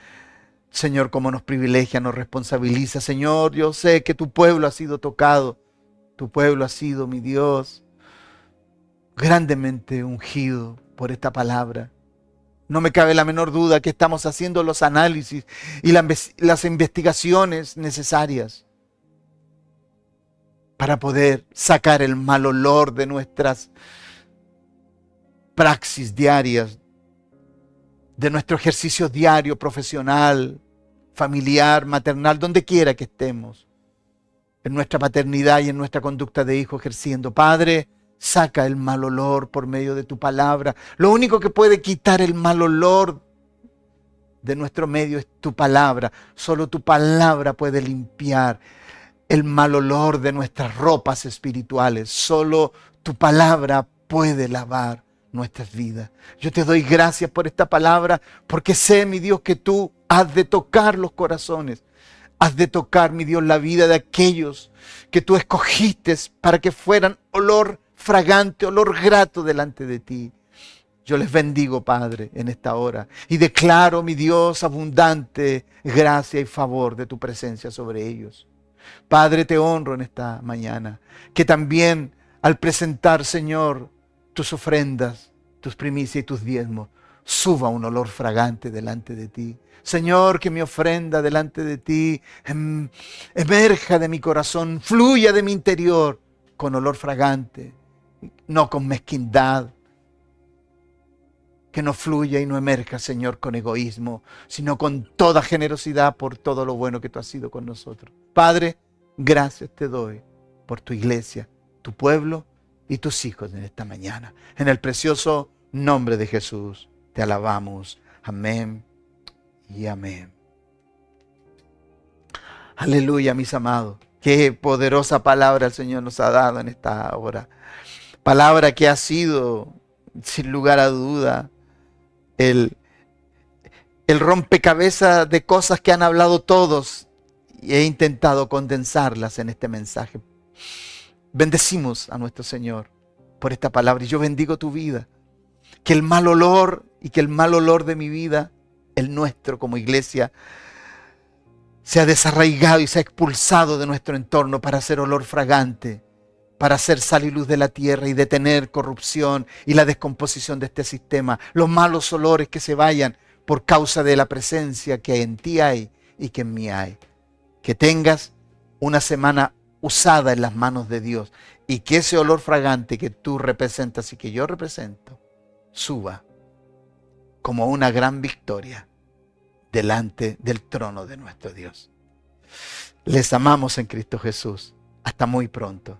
Señor, cómo nos privilegia, nos responsabiliza. Señor, yo sé que tu pueblo ha sido tocado. Tu pueblo ha sido, mi Dios, grandemente ungido por esta palabra. No me cabe la menor duda que estamos haciendo los análisis y las investigaciones necesarias para poder sacar el mal olor de nuestras praxis diarias, de nuestro ejercicio diario, profesional, familiar, maternal, donde quiera que estemos, en nuestra paternidad y en nuestra conducta de hijo ejerciendo. Padre, saca el mal olor por medio de tu palabra. Lo único que puede quitar el mal olor de nuestro medio es tu palabra. Solo tu palabra puede limpiar el mal olor de nuestras ropas espirituales. Solo tu palabra puede lavar nuestras vidas. Yo te doy gracias por esta palabra, porque sé, mi Dios, que tú has de tocar los corazones. Has de tocar, mi Dios, la vida de aquellos que tú escogiste para que fueran olor fragante, olor grato delante de ti. Yo les bendigo, Padre, en esta hora y declaro, mi Dios, abundante gracia y favor de tu presencia sobre ellos. Padre, te honro en esta mañana, que también al presentar, Señor, tus ofrendas, tus primicias y tus diezmos, suba un olor fragante delante de ti. Señor, que mi ofrenda delante de ti emerja de mi corazón, fluya de mi interior con olor fragante, no con mezquindad. Que no fluya y no emerja, Señor, con egoísmo, sino con toda generosidad por todo lo bueno que tú has sido con nosotros. Padre, gracias te doy por tu iglesia, tu pueblo y tus hijos en esta mañana. En el precioso nombre de Jesús te alabamos. Amén y amén. Aleluya, mis amados. Qué poderosa palabra el Señor nos ha dado en esta hora. Palabra que ha sido, sin lugar a duda, el rompecabezas de cosas que han hablado todos, y he intentado condensarlas en este mensaje. Bendecimos a nuestro Señor por esta palabra y yo bendigo tu vida. Que el mal olor y que el mal olor de mi vida, el nuestro como iglesia, sea desarraigado y sea expulsado de nuestro entorno para hacer olor fragante, para hacer sal y luz de la tierra y detener corrupción y la descomposición de este sistema. Los malos olores que se vayan por causa de la presencia que en ti hay y que en mí hay. Que tengas una semana usada en las manos de Dios y que ese olor fragante que tú representas y que yo represento suba como una gran victoria delante del trono de nuestro Dios. Les amamos en Cristo Jesús. Hasta muy pronto.